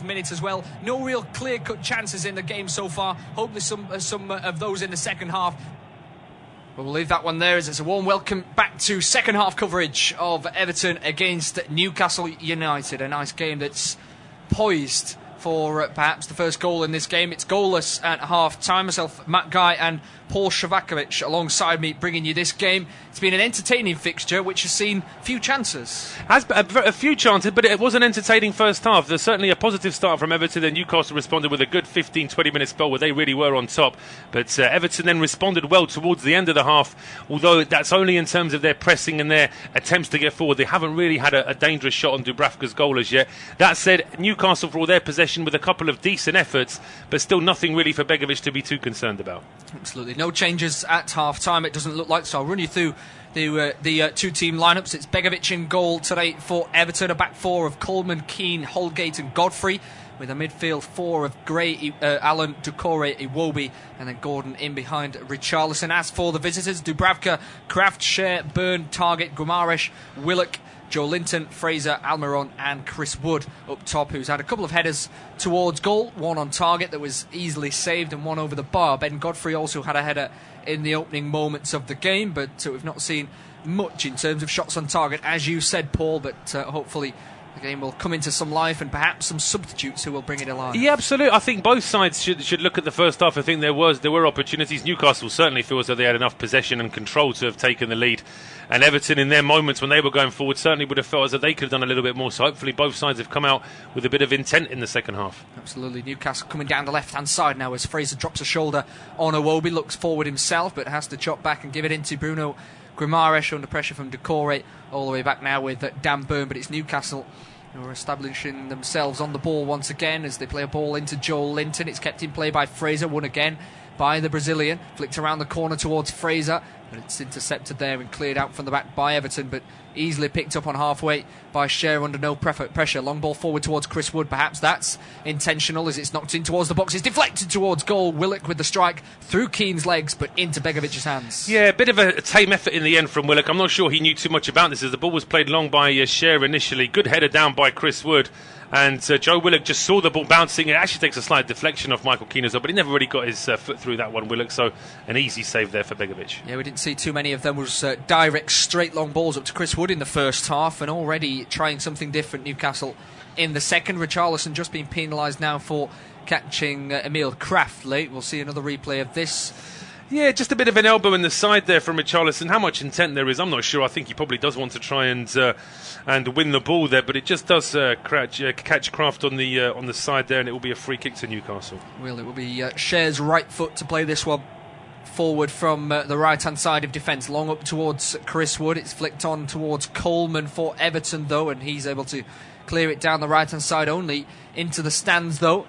minute as well. No real clear-cut chances in the game so far. Hopefully some of those in the second half. But we'll leave that one there as it's a warm welcome back to second half coverage of Everton against Newcastle United. A nice game that's poised for perhaps the first goal in this game. It's goalless at half-time. Myself, Matt Guy and Paul Szczerbakowicz alongside me bringing you this game. It's been an entertaining fixture which has seen few chances. Has a few chances, but it was an entertaining first half. There's certainly a positive start from Everton, and Newcastle responded with a good 15-20 minute spell where they really were on top. But Everton then responded well towards the end of the half, although that's only in terms of their pressing and their attempts to get forward. They haven't really had a dangerous shot on Dubravka's goal as yet. That said, Newcastle, for all their possession, with a couple of decent efforts, but still nothing really for Begovic to be too concerned about. Absolutely. No changes at half-time, it doesn't look like, so I'll run you through the two-team lineups. It's Begovic in goal today for Everton, a back four of Coleman, Keane, Holgate and Godfrey, with a midfield four of Gray, Allan, Doucouré, Iwobi, and then Gordon in behind Richarlison. As for the visitors, Dubravka, Kraft, Scher, Byrne, Targett, Guimaraes, Willock, Joe Linton, Fraser, Almiron and Chris Wood up top, who's had a couple of headers towards goal, one on target that was easily saved and one over the bar. Ben Godfrey also had a header in the opening moments of the game, but we've not seen much in terms of shots on target, as you said, Paul, but hopefully the game will come into some life and perhaps some substitutes who will bring it alive. Yeah, absolutely. I think both sides should look at the first half. I think there were opportunities. Newcastle certainly feel as though they had enough possession and control to have taken the lead. And Everton, in their moments when they were going forward, certainly would have felt as though they could have done a little bit more. So hopefully both sides have come out with a bit of intent in the second half. Absolutely. Newcastle coming down the left-hand side now as Fraser drops a shoulder on Iwobi, looks forward himself, but has to chop back and give it into Bruno Guimaraes under pressure from Doucouré. All the way back now with Dan Byrne, but it's Newcastle who are establishing themselves on the ball once again as they play a ball into Joel Linton. It's kept in play by Fraser, won again by the Brazilian. Flicked around the corner towards Fraser, but it's intercepted there and cleared out from the back by Everton, but easily picked up on halfway by Scher under no pressure. Long ball forward towards Chris Wood. Perhaps that's intentional as it's knocked in towards the box. It's deflected towards goal. Willock with the strike through Keane's legs, but into Begovic's hands. Yeah, a bit of a tame effort in the end from Willock. I'm not sure he knew too much about this as the ball was played long by Scher initially. Good header down by Chris Wood. And Joe Willock just saw the ball bouncing. It actually takes a slight deflection off Michael Keane as well, but he never really got his foot through that one, Willock. So an easy save there for Begovic. Yeah, we didn't see too many of them. It was direct, straight long balls up to Chris Wood in the first half, and already trying something different, Newcastle in the second. Richarlison just being penalised now for catching Emil Kraft late. We'll see another replay of this. Yeah, just a bit of an elbow in the side there from Richarlison. How much intent there is, I'm not sure. I think he probably does want to try and win the ball there, but it just does catch Kraft on the side there, and it will be a free kick to Newcastle. Well, it will be Scher's right foot to play this one forward from the right-hand side of defence, long up towards Chris Wood. It's flicked on towards Coleman for Everton, though, and he's able to clear it down the right-hand side only into the stands, though.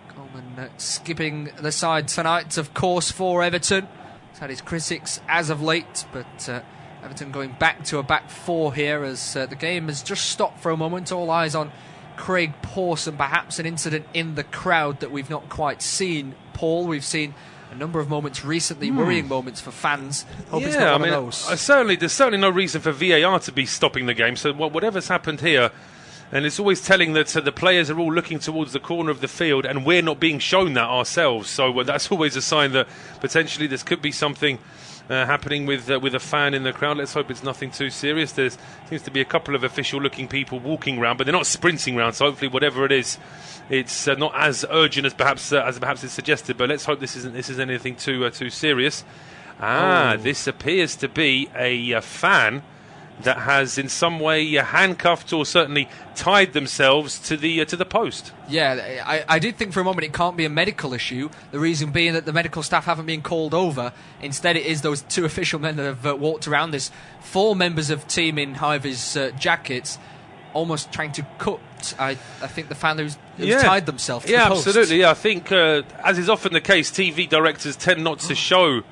Coleman skipping the side tonight, of course, for Everton. He's had his critics as of late, but Everton going back to a back four here as the game has just stopped for a moment. All eyes on Craig Pawson, perhaps an incident in the crowd that we've not quite seen, Paul. We've seen a number of moments recently, worrying moments for fans. Hope it's not one of those. There's certainly no reason for VAR to be stopping the game. So whatever's happened here, and it's always telling that the players are all looking towards the corner of the field, and we're not being shown that ourselves. So that's always a sign that potentially this could be something happening with a fan in the crowd. Let's hope it's nothing too serious. There seems to be a couple of official-looking people walking around, but they're not sprinting around. So hopefully, whatever it is, it's not as urgent as perhaps it's suggested. But let's hope this isn't anything too serious. This appears to be a fan that has in some way handcuffed or certainly tied themselves to the post. Yeah, I did think for a moment it can't be a medical issue, the reason being that the medical staff haven't been called over. Instead it is those two official men that have walked around. There's four members of team in high-vis jackets almost trying to cut, I think, the fan who's tied themselves to the post. Absolutely. Yeah, I think as is often the case, TV directors tend not to show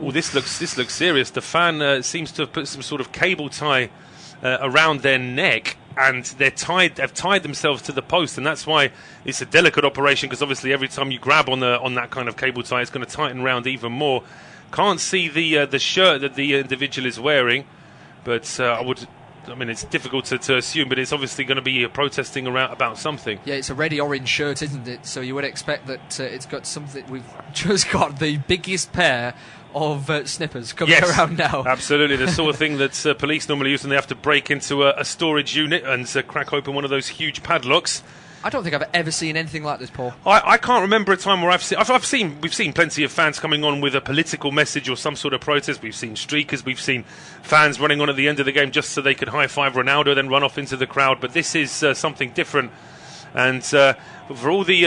this looks serious. The fan seems to have put some sort of cable tie around their neck, and they've tied themselves to the post, and that's why it's a delicate operation, because obviously every time you grab on that kind of cable tie, it's going to tighten round even more. Can't see the shirt that the individual is wearing, but I would I mean, it's difficult to assume, but it's obviously going to be protesting around about something. Yeah, it's a reddy-orange shirt, isn't it? So you would expect that it's got something. We've just got the biggest pair of snippers coming around now. Absolutely, the sort of thing that police normally use when they have to break into a storage unit and crack open one of those huge padlocks. I don't think I've ever seen anything like this, Paul. I can't remember a time where we've seen plenty of fans coming on with a political message or some sort of protest. We've seen streakers, we've seen fans running on at the end of the game just so they could high-five Ronaldo, then run off into the crowd. But this is something different. And for all the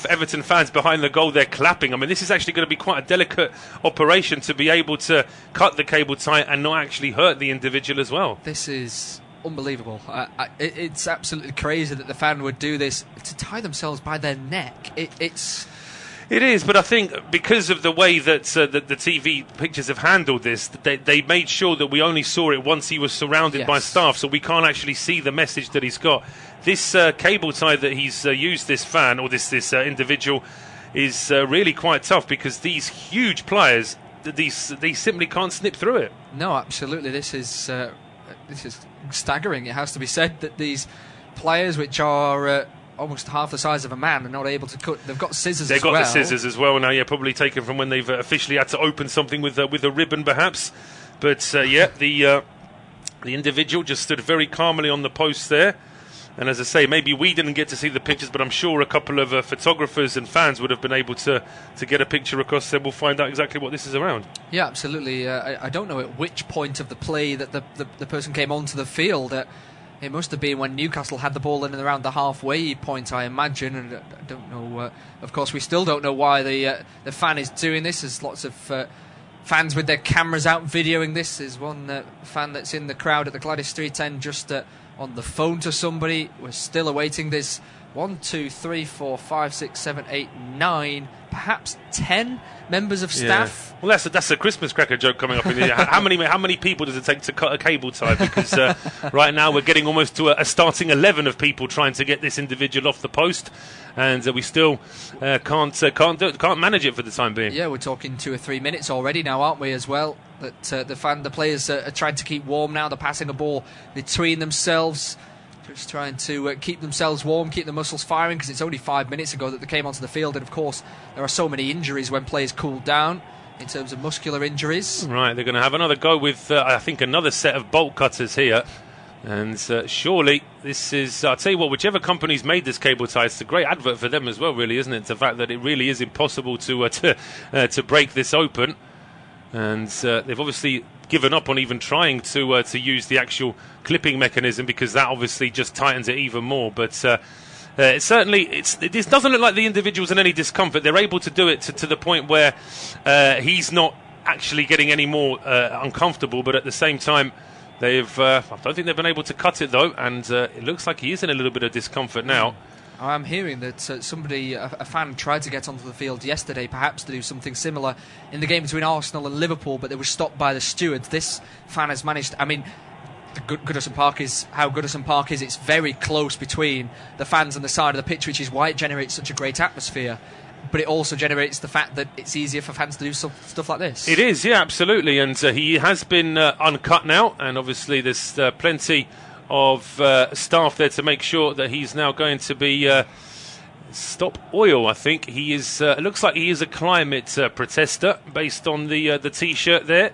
Everton fans behind the goal, they're clapping. I mean, this is actually going to be quite a delicate operation to be able to cut the cable tie and not actually hurt the individual as well. This is unbelievable. It's absolutely crazy that the fan would do this to tie themselves by their neck. It is, but I think because of the way that the TV pictures have handled this, they made sure that we only saw it once he was surrounded by staff, so we can't actually see the message that he's got. This cable tie that he's used, this fan or this individual, is really quite tough because these huge pliers, they simply can't snip through it. No, absolutely. This is staggering. It has to be said that these pliers, which are almost half the size of a man, are not able to cut. They've got scissors. They've got the scissors as well now. Yeah, probably taken from when they've officially had to open something with a ribbon, perhaps. But the individual just stood very calmly on the post there. And as I say, maybe we didn't get to see the pictures, but I'm sure a couple of photographers and fans would have been able to get a picture across there. We'll find out exactly what this is around. Yeah, absolutely. I don't know at which point of the play that the person came onto the field. It must have been when Newcastle had the ball in and around the halfway point, I imagine. And I don't know. Of course, we still don't know why the fan is doing this. There's lots of fans with their cameras out videoing this. There's one fan that's in the crowd at the Gladys Street end just on the phone to somebody. We're still awaiting this. 1, 2, 3, 4, 5, 6, 7, 8, 9, perhaps 10 members of staff. Yeah. Well, that's a Christmas cracker joke coming up in the how many people does it take to cut a cable tie? Because right now we're getting almost to a starting 11 of people trying to get this individual off the post, and we still can't manage it for the time being. Yeah, we're talking 2 or 3 minutes already now, aren't we? As well, that the players are trying to keep warm now. They're passing a ball between themselves. Just trying to keep themselves warm, keep the muscles firing, because it's only 5 minutes ago that they came onto the field, and of course there are so many injuries when players cool down in terms of muscular injuries. Right, they're going to have another go with I think another set of bolt cutters here, and surely this is, I'll tell you what, whichever company's made this cable tie, it's a great advert for them as well, really, isn't it? The fact that it really is impossible to break this open, and they've obviously given up on even trying to use the actual clipping mechanism, because that obviously just tightens it even more. But it doesn't look like the individual's in any discomfort. They're able to do it to the point where he's not actually getting any more uncomfortable, but at the same time I don't think they've been able to cut it though, and it looks like he is in a little bit of discomfort now. I'm hearing that a fan tried to get onto the field yesterday, perhaps to do something similar in the game between Arsenal and Liverpool, but they were stopped by the stewards. This fan has managed, I mean, Goodison Park is how Goodison Park is. It's very close between the fans and the side of the pitch, which is why it generates such a great atmosphere. But it also generates the fact that it's easier for fans to do stuff like this. It is, yeah, absolutely. And he has been uncut now, and obviously there's plenty of staff there to make sure that he's now going to be stop oil. I think he is. It looks like he is a climate protester based on the T-shirt there.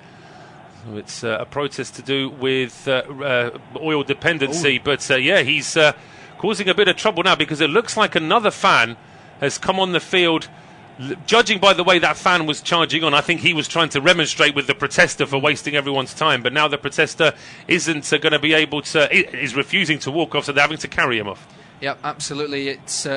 So it's a protest to do with oil dependency. Ooh. But he's causing a bit of trouble now, because it looks like another fan has come on the field. Judging by the way that fan was charging on, I think he was trying to remonstrate with the protester for wasting everyone's time. But now the protester isn't going to be able to, is refusing to walk off, so they're having to carry him off. Yep, absolutely. It's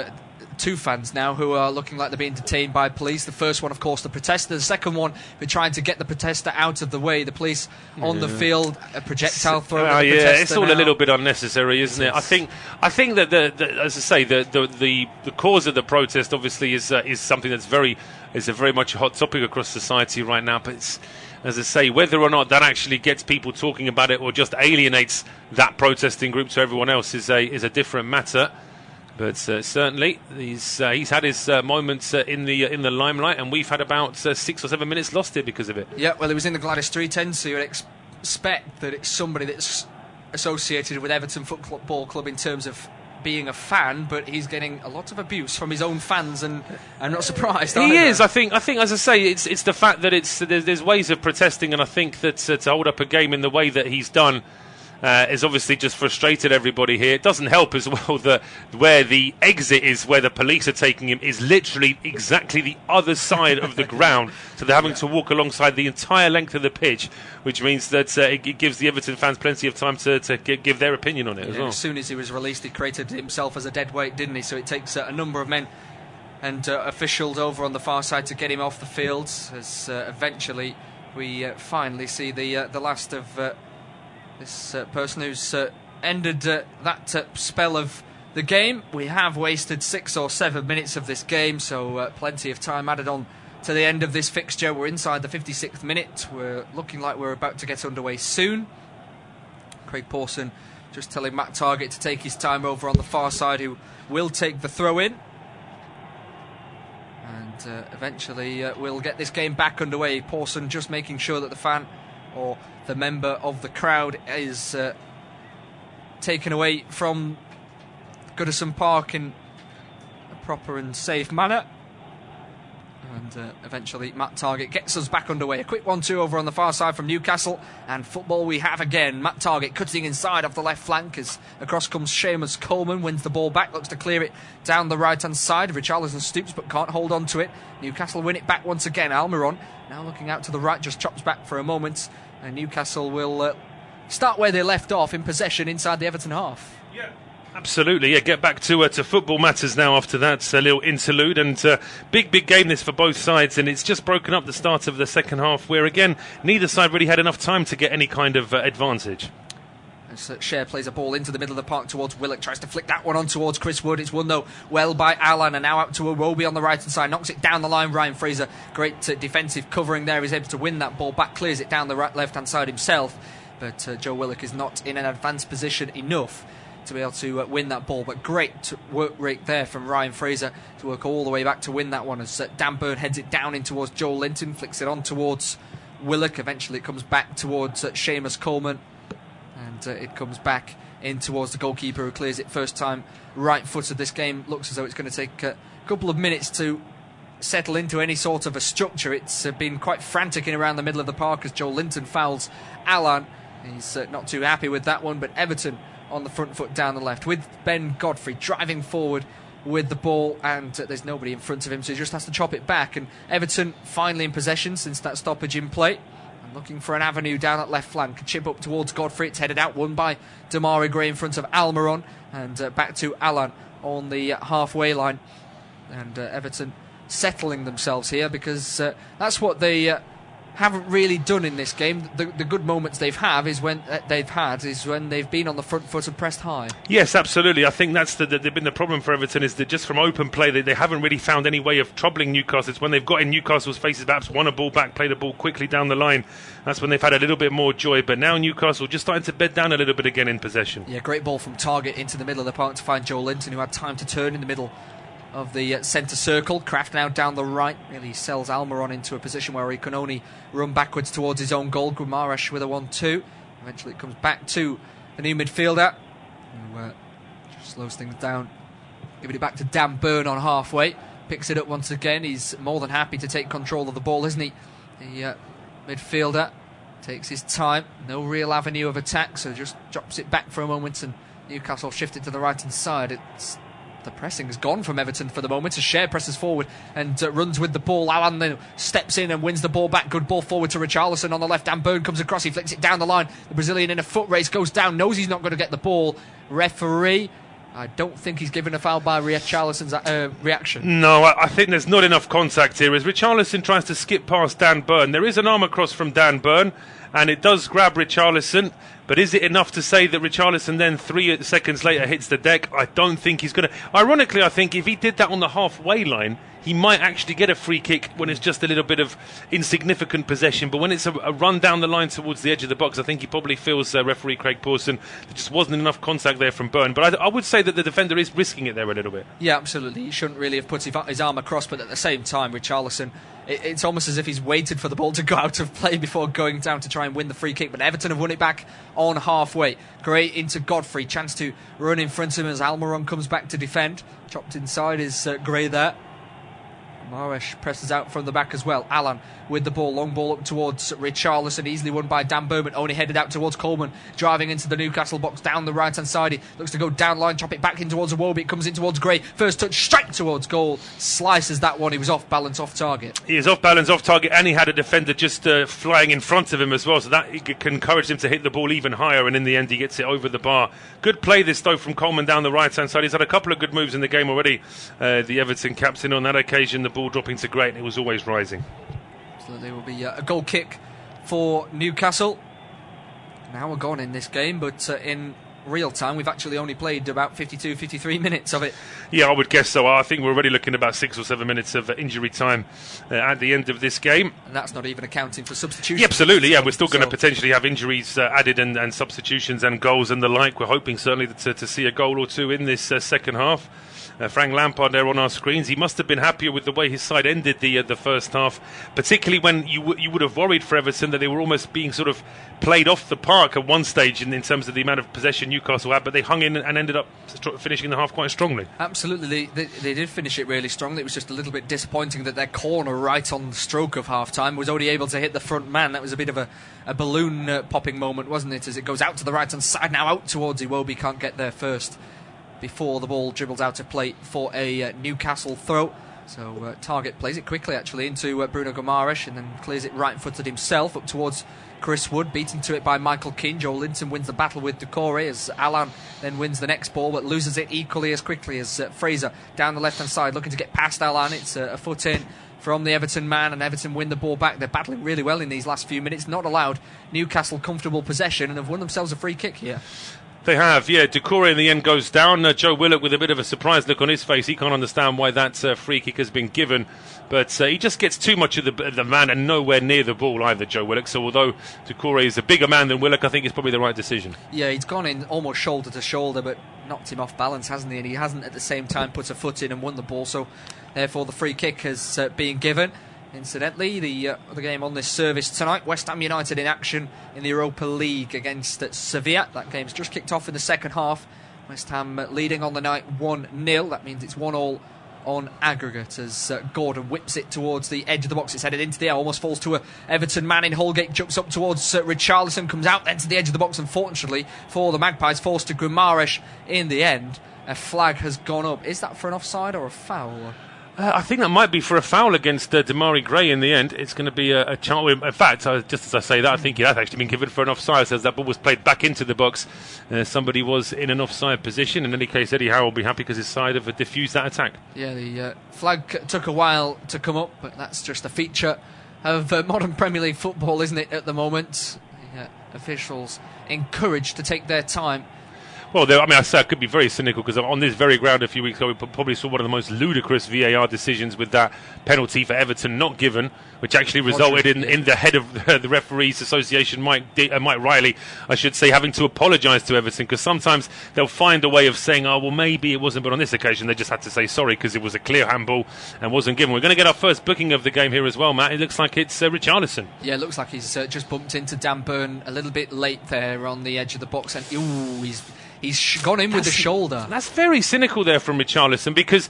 2 fans now who are looking like they're being detained by police. The first one, of course, the protester. The second one, we're trying to get the protester out of the way. The police on the field, a projectile thrown at the protester. It's all now a little bit unnecessary, isn't it? I think that as I say, the cause of the protest obviously is something that's very much a hot topic across society right now. But it's, as I say, whether or not that actually gets people talking about it or just alienates that protesting group to everyone else is a different matter. But certainly, he's had his moments in the limelight, and we've had about 6 or 7 minutes lost here because of it. Yeah, well, it was in the Gladys Street end, so you'd expect that it's somebody that's associated with Everton Football Club in terms of being a fan, but he's getting a lot of abuse from his own fans, and I'm not surprised. He is. I think, as I say, it's the fact that there's ways of protesting, and I think that to hold up a game in the way that he's done is obviously just frustrated everybody here. It doesn't help as well that where the exit is, where the police are taking him, is literally exactly the other side of the ground. So they're having to walk alongside the entire length of the pitch, which means that it gives the Everton fans plenty of time to give their opinion on it as well. As soon as he was released, he created himself as a dead weight, didn't he? So it takes a number of men and officials over on the far side to get him off the field, as eventually we finally see the last of this person who's ended that spell of the game. We have wasted 6 or 7 minutes of this game, so plenty of time added on to the end of this fixture. We're inside the 56th minute. We're looking like we're about to get underway soon. Craig Pawson just telling Matt Targett to take his time over on the far side, who will take the throw in. And eventually we'll get this game back underway. Pawson just making sure that the fan or the member of the crowd is taken away from Goodison Park in a proper and safe manner. And eventually Matt Targett gets us back underway. A quick 1-2 over on the far side from Newcastle, and football we have again. Matt Targett cutting inside off the left flank as across comes Seamus Coleman, wins the ball back, looks to clear it down the right hand side. Richarlison stoops but can't hold on to it. Newcastle win it back once again. Almiron now looking out to the right, just chops back for a moment, and Newcastle will start where they left off, in possession inside the Everton half. Yeah, absolutely. Yeah, get back to football matters now after that little interlude, and big game this for both sides, and it's just broken up the start of the second half, where again neither side really had enough time to get any kind of advantage. As Cher plays a ball into the middle of the park towards Willock, tries to flick that one on towards Chris Wood. It's won though well by Allan, and now out to Iwobi on the right hand side, knocks it down the line. Ryan Fraser, great defensive covering there, is able to win that ball back, clears it down the left hand side himself, but Joe Willock is not in an advanced position enough to be able to win that ball. But great work rate there from Ryan Fraser to work all the way back to win that one, as Dan Burn heads it down in towards Joel Linton, flicks it on towards Willock. Eventually it comes back towards Seamus Coleman, and it comes back in towards the goalkeeper, who clears it first time right-footed. This game looks as though it's going to take a couple of minutes to settle into any sort of a structure. It's been quite frantic in around the middle of the park as Joel Linton fouls Allan. He's not too happy with that one, but Everton on the front foot down the left, with Ben Godfrey driving forward with the ball, and there's nobody in front of him, so he just has to chop it back. And Everton finally in possession since that stoppage in play, and looking for an avenue down that left flank. A chip up towards Godfrey, it's headed out, won by Damari Gray in front of Almiron, and back to Allan on the halfway line. And Everton settling themselves here, because that's what they haven't really done in this game. The good moments they've had is when they've been on the front foot and pressed high. Yes, absolutely. I think that's been the problem for Everton, is that just from open play they haven't really found any way of troubling Newcastle. It's when they've got in Newcastle's faces, perhaps won a ball back, played a ball quickly down the line, that's when they've had a little bit more joy. But now Newcastle just starting to bed down a little bit again in possession. Yeah, great ball from Targett into the middle of the park to find Joel Linton, who had time to turn in the middle of the centre circle. Kraft now down the right, really sells Almiron into a position where he can only run backwards towards his own goal. Gumarash with a 1-2. Eventually it comes back to the new midfielder, who just slows things down, giving it back to Dan Burn on halfway. Picks it up once again. He's more than happy to take control of the ball, isn't he? The midfielder takes his time, no real avenue of attack, so just drops it back for a moment, and Newcastle shifted to the right hand side. The pressing has gone from Everton for the moment, as Cher presses forward and runs with the ball. Allan then steps in and wins the ball back. Good ball forward to Richarlison on the left. Dan Burn comes across, he flicks it down the line. The Brazilian in a foot race goes down, knows he's not going to get the ball. Referee, I don't think he's given a foul by Richarlison's reaction. No, I think there's not enough contact here as Richarlison tries to skip past Dan Burn. There is an arm across from Dan Burn, and it does grab Richarlison. But is it enough to say that Richarlison then 3 seconds later hits the deck? I don't think he's going to. Ironically, I think if he did that on the halfway line, he might actually get a free kick when it's just a little bit of insignificant possession. But when it's a run down the line towards the edge of the box, I think he probably feels referee Craig Pawson, there just wasn't enough contact there from Burn. But I would say that the defender is risking it there a little bit. Yeah, absolutely. He shouldn't really have put his arm across, but at the same time, Richarlison It's almost as if he's waited for the ball to go out of play before going down to try and win the free kick. But Everton have won it back on halfway. Gray into Godfrey. Chance to run in front of him as Almiron comes back to defend. Chopped inside is Gray there. Maresh presses out from the back as well. Allan with the ball. Long ball up towards Richarlison. Easily won by Dan Burman. Only headed out towards Coleman. Driving into the Newcastle box down the right hand side. He looks to go down line. Chop it back in towards Iwobi. It comes in towards Gray. First touch straight towards goal. Slices that one. He was off balance, off target. He is off balance, off target, and he had a defender just flying in front of him as well. So that can encourage him to hit the ball even higher. And in the end, he gets it over the bar. Good play this though from Coleman down the right hand side. He's had a couple of good moves in the game already. The Everton captain on that occasion. The ball dropping to Gray. It was always rising. So there will be a goal kick for Newcastle. Now we're gone in this game, but in real time we've actually only played about 53 minutes of it. Yeah, I would guess so. I think we're already looking at about 6 or 7 minutes of injury time at the end of this game. And that's not even accounting for substitutions. Yeah, absolutely, yeah. We're still going to potentially have injuries added and substitutions and goals and the like. We're hoping certainly to see a goal or two in this second half. Frank Lampard there on our screens. He must have been happier with the way his side ended the first half, particularly when you would have worried for Everton that they were almost being sort of played off the park at one stage in terms of the amount of possession Newcastle had, but they hung in and ended up finishing the half quite strongly. Absolutely, they did finish it really strongly. It was just a little bit disappointing that their corner right on the stroke of half-time was only able to hit the front man. That was a bit of a balloon popping moment, wasn't it, as it goes out to the right-hand side, now out towards Iwobi, can't get there first before the ball dribbles out of play for a Newcastle throw. So Target plays it quickly actually into Bruno Gomares and then clears it right-footed himself up towards Chris Wood, beaten to it by Michael Keane. Joe Linton wins the battle with Doucouré as Allan then wins the next ball but loses it equally as quickly as Fraser down the left-hand side looking to get past Allan. It's a foot in from the Everton man, and Everton win the ball back. They're battling really well in these last few minutes, not allowed Newcastle comfortable possession, and have won themselves a free kick here. They have, yeah. Doucouré in the end goes down. Joe Willock with a bit of a surprised look on his face. He can't understand why that free kick has been given. But he just gets too much of the man and nowhere near the ball either, Joe Willock. So although Doucouré is a bigger man than Willock, I think it's probably the right decision. Yeah, he's gone in almost shoulder to shoulder, but knocked him off balance, hasn't he? And he hasn't at the same time put a foot in and won the ball. So therefore the free kick has been given. Incidentally, the other game on this service tonight, West Ham United in action in the Europa League against Sevilla. That game's just kicked off in the second half. West Ham leading on the night 1-0. That means it's 1-1 on aggregate as Gordon whips it towards the edge of the box. It's headed into the air, almost falls to a Everton man in Holgate, jumps up towards Richarlison, comes out then to the edge of the box. Unfortunately for the Magpies, falls to Guimaraes in the end. A flag has gone up. Is that for an offside or a foul? I think that might be for a foul against Demarai Gray in the end. It's going to be a chance. In fact, just as I say that, I think it has actually been given for an offside, as that ball was played back into the box. Somebody was in an offside position. In any case, Eddie Howe will be happy because his side have diffused that attack. Yeah, the flag took a while to come up, but that's just a feature of modern Premier League football, isn't it, at the moment? The officials encouraged to take their time. Well, I say I could be very cynical because on this very ground a few weeks ago we probably saw one of the most ludicrous VAR decisions with that penalty for Everton not given, which actually resulted in the head of the Referees Association, Mike Riley, I should say, having to apologise to Everton because sometimes they'll find a way of saying, oh, well, maybe it wasn't, but on this occasion they just had to say sorry because it was a clear handball and wasn't given. We're going to get our first booking of the game here as well, Matt. It looks like it's Richarlison. Yeah, it looks like he's just bumped into Dan Burn a little bit late there on the edge of the box, and he's gone in with the shoulder. That's very cynical there from Richarlison because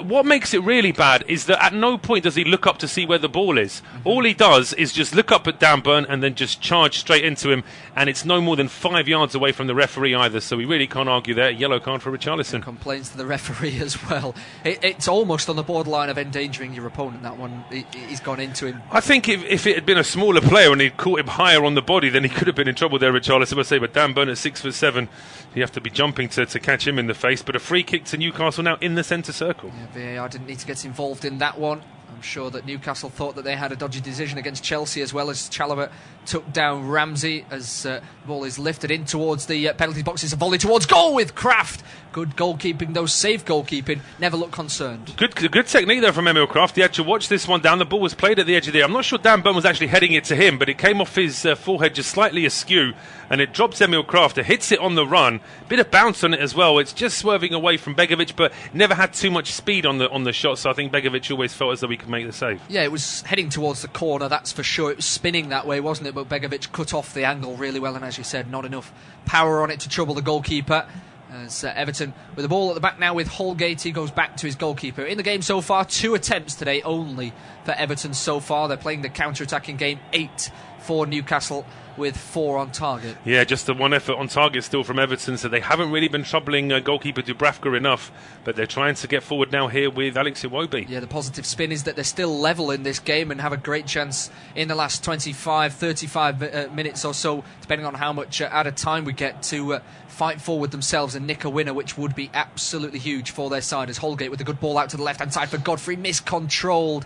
what makes it really bad is that at no point does he look up to see where the ball is. Mm-hmm. All he does is just look up at Dan Burn and then just charge straight into him, and it's no more than 5 yards away from the referee either, so we really can't argue there. Yellow card for Richarlison. Complains to the referee as well. It's almost on the borderline of endangering your opponent, that one. He's gone into him. I think if it had been a smaller player and he'd caught him higher on the body, then he could have been in trouble there, Richarlison, I say, but Dan Burn at 6'7", you have to be jumping to catch him in the face. But a free kick to Newcastle now in the centre circle. Yeah, VAR didn't need to get involved in that one. I'm sure that Newcastle thought that they had a dodgy decision against Chelsea, as well as Chalobah took down Ramsey as the ball is lifted in towards the penalty box. It's a volley towards goal with Kraft. Good goalkeeping, though, safe goalkeeping, never looked concerned. Good technique there from Emil Kraft. He had to watch this one down. The ball was played at the edge of the area. I'm not sure Dan Burn was actually heading it to him, but it came off his forehead just slightly askew, and it drops Emil Kraft. It hits it on the run. Bit of bounce on it as well. It's just swerving away from Begovic, but never had too much speed on the shot, so I think Begovic always felt as though he could make the save. Yeah, it was heading towards the corner, that's for sure. It was spinning that way, wasn't it? But Begovic cut off the angle really well, and as you said, not enough power on it to trouble the goalkeeper. As Everton with the ball at the back now with Holgate, he goes back to his goalkeeper. In the game so far, 2 attempts today only for Everton so far. They're playing the counter-attacking game, 8 for Newcastle with 4 on target. Yeah, just the one effort on target still from Everton, so they haven't really been troubling goalkeeper Dubravka enough, but they're trying to get forward now here with Alex Iwobi. Yeah, the positive spin is that they're still level in this game and have a great chance in the last 25, 35 minutes or so, depending on how much added time we get, to fight forward themselves and nick a winner, which would be absolutely huge for their side. As Holgate with a good ball out to the left-hand side for Godfrey, miscontrolled.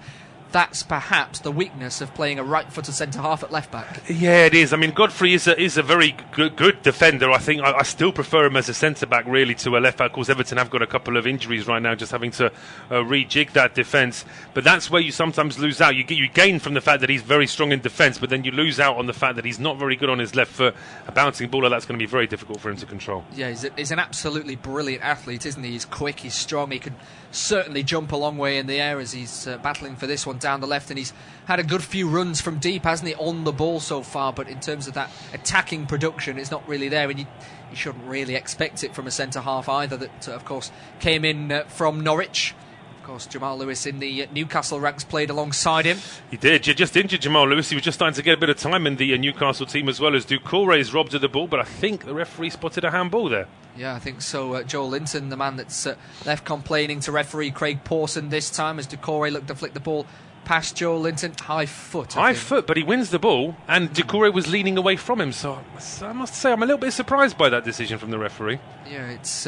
That's perhaps the weakness of playing a right-footed centre-half at left-back. Yeah, it is. I mean, Godfrey is a very good defender. I think I still prefer him as a centre-back, really, to a left-back. Of course, Everton have got a couple of injuries right now, just having to rejig that defence. But that's where you sometimes lose out. You gain from the fact that he's very strong in defence, but then you lose out on the fact that he's not very good on his left foot. A bouncing baller, that's going to be very difficult for him to control. Yeah, he's an absolutely brilliant athlete, isn't he? He's quick, he's strong, he can certainly jump a long way in the air as he's battling for this one down the left, and he's had a good few runs from deep, hasn't he, on the ball so far, but in terms of that attacking production, it's not really there, and you shouldn't really expect it from a centre-half either, that of course came in from Norwich. Of course, Jamal Lewis in the Newcastle ranks played alongside him. He did. You just injured Jamal Lewis. He was just starting to get a bit of time in the Newcastle team as well, as Doucouré's robbed of the ball, but I think the referee spotted a handball there. Yeah, I think so. Joel Linton, the man that's left complaining to referee Craig Pawson this time, as Doucouré looked to flick the ball past Joel Linton. High foot, but he wins the ball, and Doucouré was leaning away from him, so I must say I'm a little bit surprised by that decision from the referee. Yeah, it's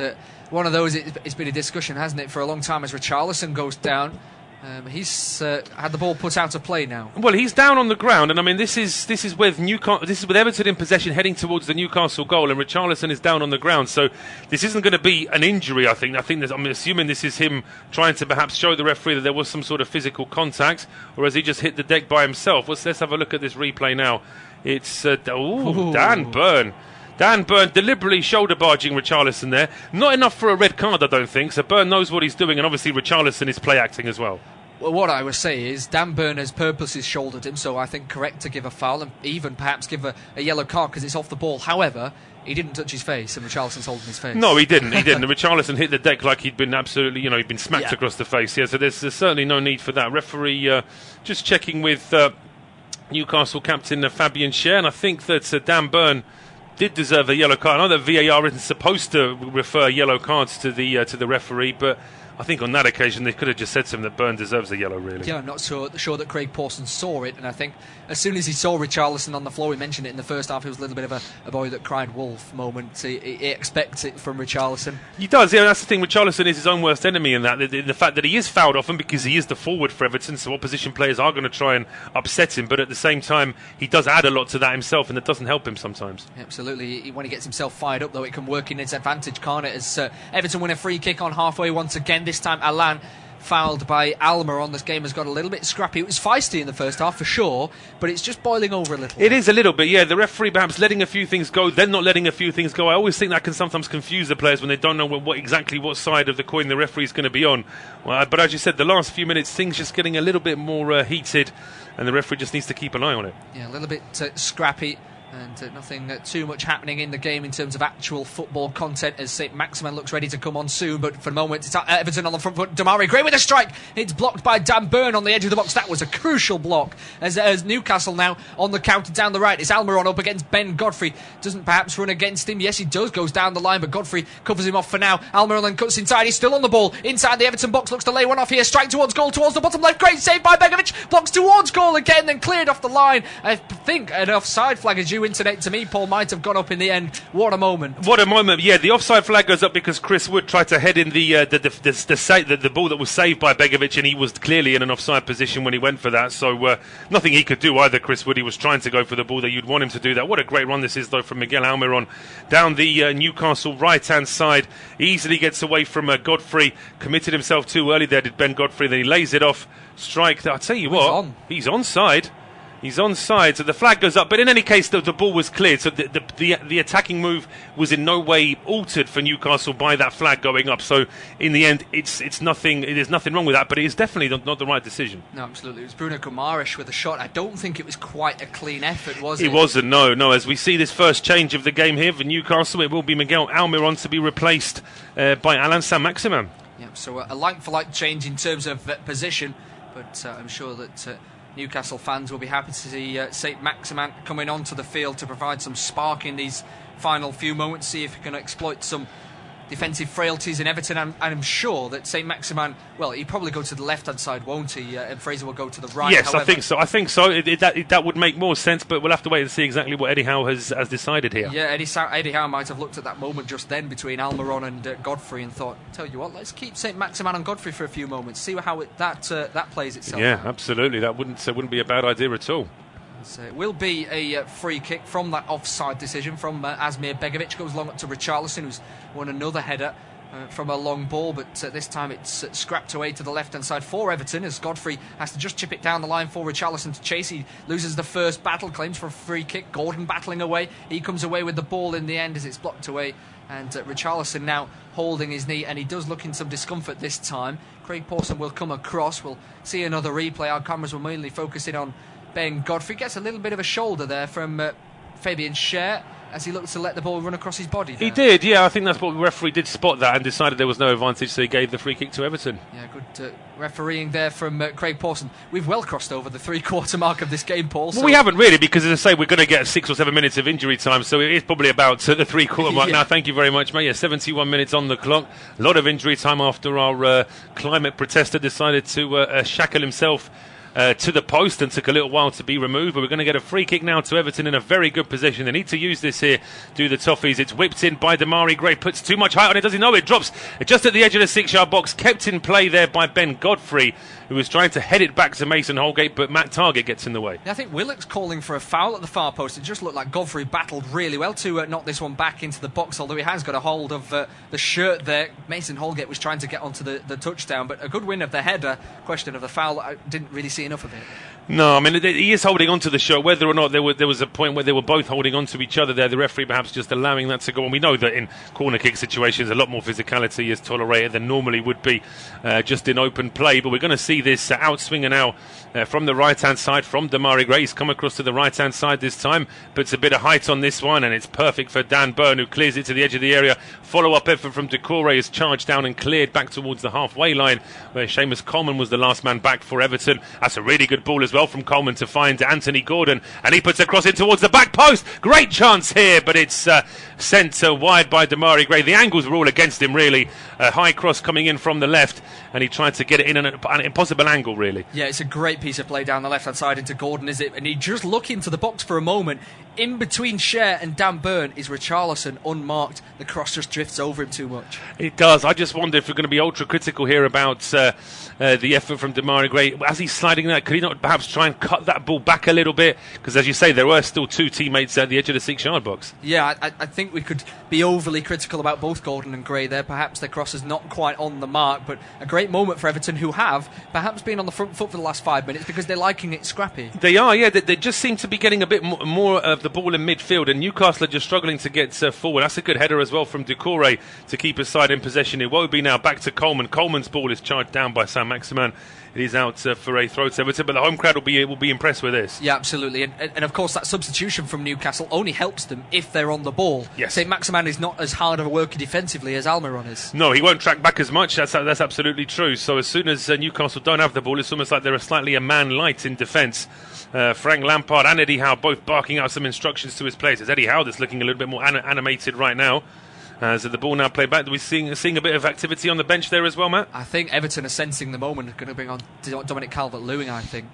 one of those, it's been a discussion, hasn't it, for a long time, as Richarlison goes down. He's had the ball put out of play now. Well, he's down on the ground, and I mean this is with Everton in possession, heading towards the Newcastle goal, and Richarlison is down on the ground. So this isn't going to be an injury. I'm assuming this is him trying to perhaps show the referee that there was some sort of physical contact, or has he just hit the deck by himself? Let's have a look at this replay now. It's Dan Burn. Dan Burn deliberately shoulder barging Richarlison there. Not enough for a red card, I don't think. So Burn knows what he's doing, and obviously Richarlison is play acting as well. Well, what I would say is Dan Burn has purposely shouldered him, so I think correct to give a foul and even perhaps give a yellow card because it's off the ball. However, he didn't touch his face, and Richarlison's holding his face. No, he didn't. And Richarlison hit the deck like he'd been absolutely, he'd been smacked across the face. Yeah, so there's certainly no need for that. Referee just checking with Newcastle captain Fabian Schär, and I think that Dan Burn did deserve a yellow card. I know that VAR isn't supposed to refer yellow cards to the referee, but I think on that occasion they could have just said to him that Burn deserves a yellow, really. Yeah, I'm not sure that Craig Pawson saw it, and I think as soon as he saw Richarlison on the floor, he mentioned it in the first half, it was a little bit of a boy that cried wolf moment. He expects it from Richarlison. He does, yeah, that's the thing. Richarlison is his own worst enemy in that. The fact that he is fouled often because he is the forward for Everton, so opposition players are going to try and upset him, but at the same time, he does add a lot to that himself, and it doesn't help him sometimes. Absolutely. When he gets himself fired up, though, it can work in his advantage, can't it? As Everton win a free kick on halfway once again, this time Allan, fouled by Alma on. This game has got a little bit scrappy. It was feisty in the first half for sure, but it's just boiling over a little. It is a little bit, yeah. The referee perhaps letting a few things go, then not letting a few things go. I always think that can sometimes confuse the players when they don't know what side of the coin the referee is going to be on. But as you said, the last few minutes, things just getting a little bit more heated, and the referee just needs to keep an eye on it. Yeah, a little bit scrappy. And nothing too much happening in the game in terms of actual football content, as St. Maximin looks ready to come on soon. But for the moment, it's Everton on the front foot. Damari Gray with a strike. It's blocked by Dan Burn on the edge of the box. That was a crucial block. As Newcastle now on the counter down the right. It's Almiron up against Ben Godfrey. Doesn't perhaps run against him. Yes, he does. Goes down the line, but Godfrey covers him off for now. Almiron then cuts inside. He's still on the ball. Inside the Everton box. Looks to lay one off here. Strike towards goal, towards the bottom left. Great save by Begovic. Blocks towards goal again, then cleared off the line. I think an offside flag is due. viewing tonight, to me, Paul, might have gone up in the end. What a moment. What a moment, yeah. The offside flag goes up because Chris Wood tried to head in the ball that was saved by Begovic, and he was clearly in an offside position when he went for that. So nothing he could do either, Chris Wood. He was trying to go for the ball that you'd want him to do that. What a great run this is, though, from Miguel Almiron down the Newcastle right-hand side. He easily gets away from Godfrey. Committed himself too early there, did Ben Godfrey. Then he lays it off. Strike. I'll tell you what, he's onside. He's onside, so the flag goes up. But in any case, the ball was cleared, so the attacking move was in no way altered for Newcastle by that flag going up. So in the end, it's nothing. There's nothing wrong with that, but it is definitely not the right decision. No, absolutely. It was Bruno Guimaraes with a shot. I don't think it was quite a clean effort, was it? It wasn't. No. As we see this first change of the game here for Newcastle, it will be Miguel Almiron to be replaced by Allan Saint-Maximin. Yeah. So a like-for-like change in terms of position, but I'm sure that Newcastle fans will be happy to see Saint-Maximin coming onto the field to provide some spark in these final few moments, see if he can exploit some defensive frailties in Everton. And I'm sure that Saint-Maximin, well, he'll probably go to the left-hand side, won't he? And Fraser will go to the right. Yes, however. I think so. That would make more sense, but we'll have to wait and see exactly what Eddie Howe has decided here. Yeah, Eddie Howe might have looked at that moment just then between Almiron and Godfrey and thought, tell you what, let's keep Saint-Maximin and Godfrey for a few moments, see how that plays itself. Yeah, absolutely. That wouldn't be a bad idea at all. So it will be a free kick from that offside decision from Asmir Begovic. Goes long up to Richarlison, who's won another header from a long ball, but this time it's scrapped away to the left-hand side for Everton, as Godfrey has to just chip it down the line for Richarlison to chase. He loses the first battle, claims for a free kick. Gordon battling away. He comes away with the ball in the end as it's blocked away, and Richarlison now holding his knee, and he does look in some discomfort this time. Craig Pawson will come across. We'll see another replay. Our cameras will mainly focus in on Ben Godfrey. Gets a little bit of a shoulder there from Fabian Schär as he looked to let the ball run across his body there. He did, yeah. I think that's what the referee did spot that and decided there was no advantage, so he gave the free kick to Everton. Yeah, good refereeing there from Craig Pawson. We've well crossed over the three-quarter mark of this game, Paul. Well, we haven't really, because as I say, we're going to get 6 or 7 minutes of injury time, so it is probably about the three-quarter mark now. Thank you very much, mate. Yeah, 71 minutes on the clock. A lot of injury time after our climate protester decided to shackle himself to the post and took a little while to be removed, but we're going to get a free kick now to Everton in a very good position. They need to use this here, do the Toffees. It's whipped in by Damari Gray, puts too much height on it, does he? No, it drops just at the edge of the 6-yard box, kept in play there by Ben Godfrey, who was trying to head it back to Mason Holgate, but Matt Targett gets in the way. I think Willock's calling for a foul at the far post. It just looked like Godfrey battled really well to knock this one back into the box, although he has got a hold of the shirt there. Mason Holgate was trying to get onto the touchdown, but a good win of the header. Question of the foul, I didn't really see enough of it. No, I mean, he is holding on to the shirt. Whether or not there was a point where they were both holding on to each other there, the referee perhaps just allowing that to go on. We know that in corner kick situations a lot more physicality is tolerated than normally would be just in open play, but we're going to see this outswinger now from the right-hand side from Damari Gray. He's come across to the right-hand side this time, puts a bit of height on this one, and it's perfect for Dan Burn, who clears it to the edge of the area. Follow-up effort from Decore is charged down and cleared back towards the halfway line, where Seamus Coleman was the last man back for Everton. That's a really good ball as well from Coleman to find Anthony Gordon, and he puts a cross in towards the back post. Great chance here, but it's sent wide by Damari Gray. The angles were all against him, really. A high cross coming in from the left, and he tried to get it in an impossible angle, really. Yeah, it's a great piece of play down the left-hand side into Gordon, is it? And he just look into the box for a moment. In between Schär and Dan Burn is Richarlison unmarked. The cross just drifts over him too much. It does. I just wonder if we're going to be ultra critical here about the effort from Damari Gray. As he's sliding that, could he not perhaps try and cut that ball back a little bit? Because as you say, there were still two teammates at the edge of the 6-yard box. Yeah, I think we could be overly critical about both Gordon and Gray there. Perhaps their cross is not quite on the mark, but a great moment for Everton, who have perhaps been on the front foot for the last 5 minutes because they're liking it scrappy. They are, yeah. They just seem to be getting a bit more of the ball in midfield, and Newcastle are just struggling to get forward. That's a good header as well from Decore to keep his side in possession. Iwobi now back to Coleman. Coleman's ball is charged down by Saint-Maximin. It is out for a throw to Everton, but the home crowd will be impressed with this. Yeah, absolutely. And of course, that substitution from Newcastle only helps them if they're on the ball. Yes. Saint-Maximin is not as hard of a worker defensively as Almiron is. No, he won't track back as much. That's absolutely true. So as soon as Newcastle don't have the ball, it's almost like they're slightly a man light in defence. Frank Lampard and Eddie Howe both barking out some instructions to his players. It's Eddie Howe that's looking a little bit more animated right now. As the ball now played back, we're seeing a bit of activity on the bench there as well, Matt. I think Everton are sensing the moment. Going to bring on Dominic Calvert-Lewin, I think.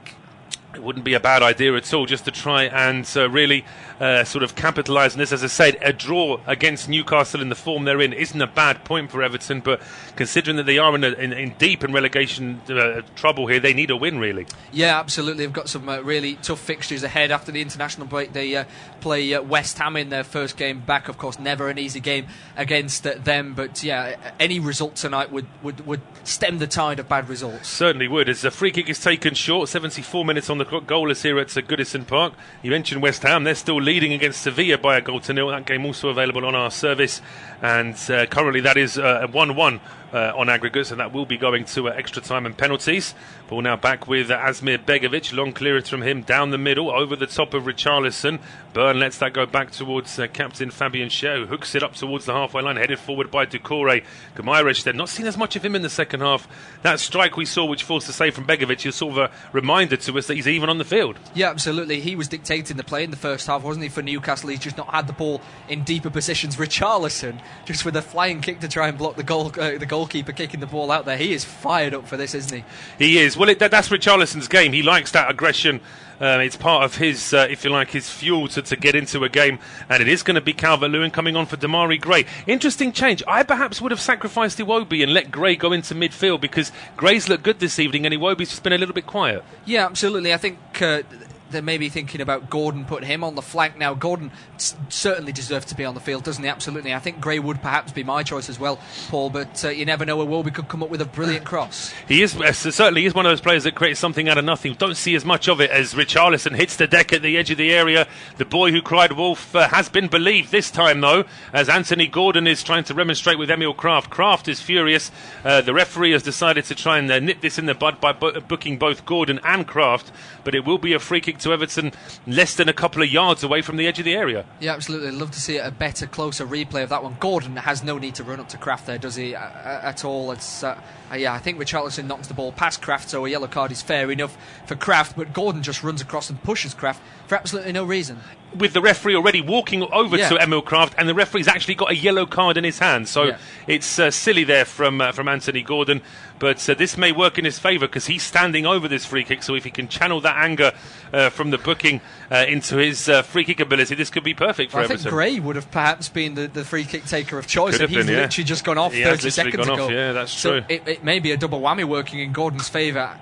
It wouldn't be a bad idea at all just to try and really sort of capitalise on this. As I said, a draw against Newcastle in the form they're in isn't a bad point for Everton, but considering that they are in deep in relegation trouble here, they need a win, really. Yeah, absolutely. They've got some really tough fixtures ahead after the international break. They play West Ham in their first game back. Of course, never an easy game against them, but yeah, any result tonight would stem the tide of bad results. Certainly would. As a free kick is taken short, 74 minutes on the clock, goalless here at Goodison Park. You mentioned West Ham, they're still leading against Sevilla by a 1-0. That game also available on our service, and currently that is 1-1 on aggregates, and that will be going to extra time and penalties. Ball now back with Asmir Begovic, long clearance from him down the middle over the top of Richarlison. Byrne lets that go back towards captain Fabian Schär, who hooks it up towards the halfway line, headed forward by Doucouré. Guimaraes there, not seen as much of him in the second half. That strike we saw, which forced a save from Begovic, is sort of a reminder to us that he's even on the field. Yeah, absolutely. He was dictating the play in the first half, wasn't he, for Newcastle? He's just not had the ball in deeper positions. Richarlison, just with a flying kick to try and block the goalkeeper kicking the ball out there. He is fired up for this, isn't he? He is. Well, that's Richarlison's game. He likes that aggression. It's part of his, if you like, his fuel to get into a game. And it is going to be Calvert-Lewin coming on for Damari Gray. Interesting change. I perhaps would have sacrificed Iwobi and let Gray go into midfield, because Gray's looked good this evening and Iwobi's just been a little bit quiet. Yeah, absolutely. I think they may be thinking about Gordon, putting him on the flank now. Gordon certainly deserves to be on the field, doesn't he? Absolutely. I think Gray would perhaps be my choice as well, Paul, but you never know. Iwobi could come up with a brilliant cross. He is certainly is one of those players that creates something out of nothing. Don't see as much of it as Richarlison hits the deck at the edge of the area. The boy who cried wolf has been believed this time, though, as Anthony Gordon is trying to remonstrate with Emil Kraft. Kraft is furious. The referee has decided to try and nip this in the bud by booking both Gordon and Kraft, but it will be a free kick to Everton, less than a couple of yards away from the edge of the area. Yeah, absolutely. I'd love to see a better, closer replay of that one. Gordon has no need to run up to Kraft there, does he, at all? It's I think Richarlison knocks the ball past Kraft, so a yellow card is fair enough for Kraft, but Gordon just runs across and pushes Kraft for absolutely no reason. With the referee already walking over to Emil Kraft, and the referee's actually got a yellow card in his hand, so it's silly there from Anthony Gordon, but this may work in his favour, because he's standing over this free kick, so if he can channel that anger from the booking into his free kick ability, this could be perfect for Everton. I think Gray would have perhaps been the free kick taker of choice, and he's literally just gone off 30 seconds ago. Yeah, that's true. It may be a double whammy working in Gordon's favour.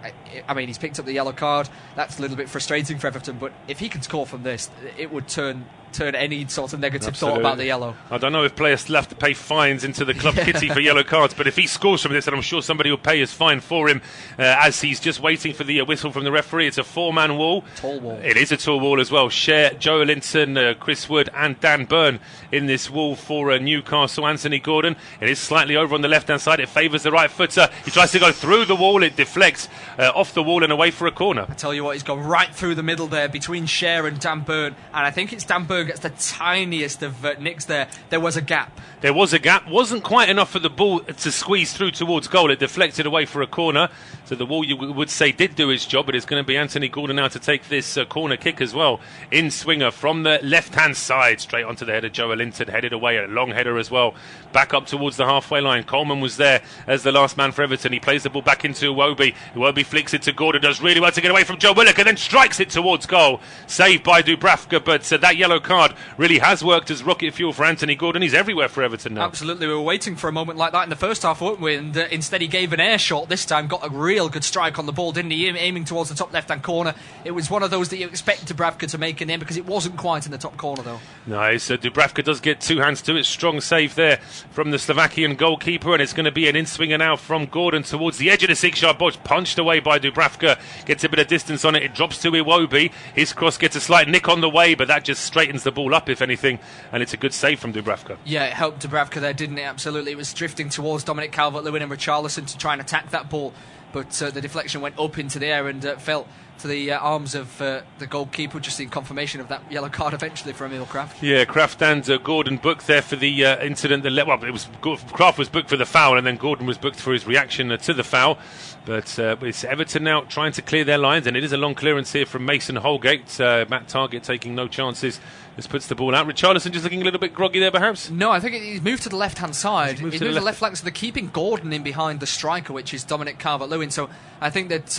I mean, he's picked up the yellow card. That's a little bit frustrating for Everton, but if he can score from this, it would turn any sort of negative thought about the yellow. I don't know if players still have to pay fines into the club kitty for yellow cards, but if he scores from this, then I'm sure somebody will pay his fine for him as he's just waiting for the whistle from the referee. It's a four-man wall. Tall wall. It is a tall wall as well. Schär, Joe Linton, Chris Wood and Dan Byrne in this wall for Newcastle. Anthony Gordon, it is slightly over on the left-hand side. It favours the right footer. He tries to go through the wall. It deflects off the wall and away for a corner. I tell you what, he's gone right through the middle there between Schär and Dan Byrne, and I think it's Dan Byrne gets the tiniest of nicks there. There was a gap. Wasn't quite enough for the ball to squeeze through towards goal. It deflected away for a corner. So the wall, you would say, did do its job, but it's going to be Anthony Gordon now to take this corner kick as well. In swinger from the left-hand side, straight onto the header. Joe Linton headed away, a long header as well. Back up towards the halfway line. Coleman was there as the last man for Everton. He plays the ball back into Iwobi. Iwobi flicks it to Gordon, does really well to get away from Joe Willock, and then strikes it towards goal. Saved by Dubravka, but that yellow card really has worked as rocket fuel for Anthony Gordon. He's everywhere for Everton now. Absolutely. We were waiting for a moment like that in the first half, weren't we? And instead he gave an air shot this time, got a real good strike on the ball, didn't he? Aiming towards the top left-hand corner. It was one of those that you expect Dubravka to make in there, because it wasn't quite in the top corner, though. Nice. Dubravka does get two hands to it. Strong save there from the Slovakian goalkeeper, and it's going to be an in-swinger now from Gordon towards the edge of the 6-yard box. Punched away by Dubravka. Gets a bit of distance on it. It drops to Iwobi. His cross gets a slight nick on the way, but that just straightens the ball up, if anything, and it's a good save from Dubravka. Yeah, it helped Dubravka there, didn't it? Absolutely. It was drifting towards Dominic Calvert-Lewin and Richarlison to try and attack that ball, but the deflection went up into the air and fell to the arms of the goalkeeper, just in confirmation of that yellow card eventually for Emil Kraft. Yeah, Kraft and Gordon booked there for the incident. Kraft was booked for the foul, and then Gordon was booked for his reaction to the foul. But it's Everton now trying to clear their lines, and it is a long clearance here from Mason Holgate. Matt Targett taking no chances This puts the ball out. Richarlison just looking a little bit groggy there, perhaps? No, I think he's moved to the left-hand side. He's moved to the left flank, so they're keeping Gordon in behind the striker, which is Dominic Calvert-Lewin. So I think that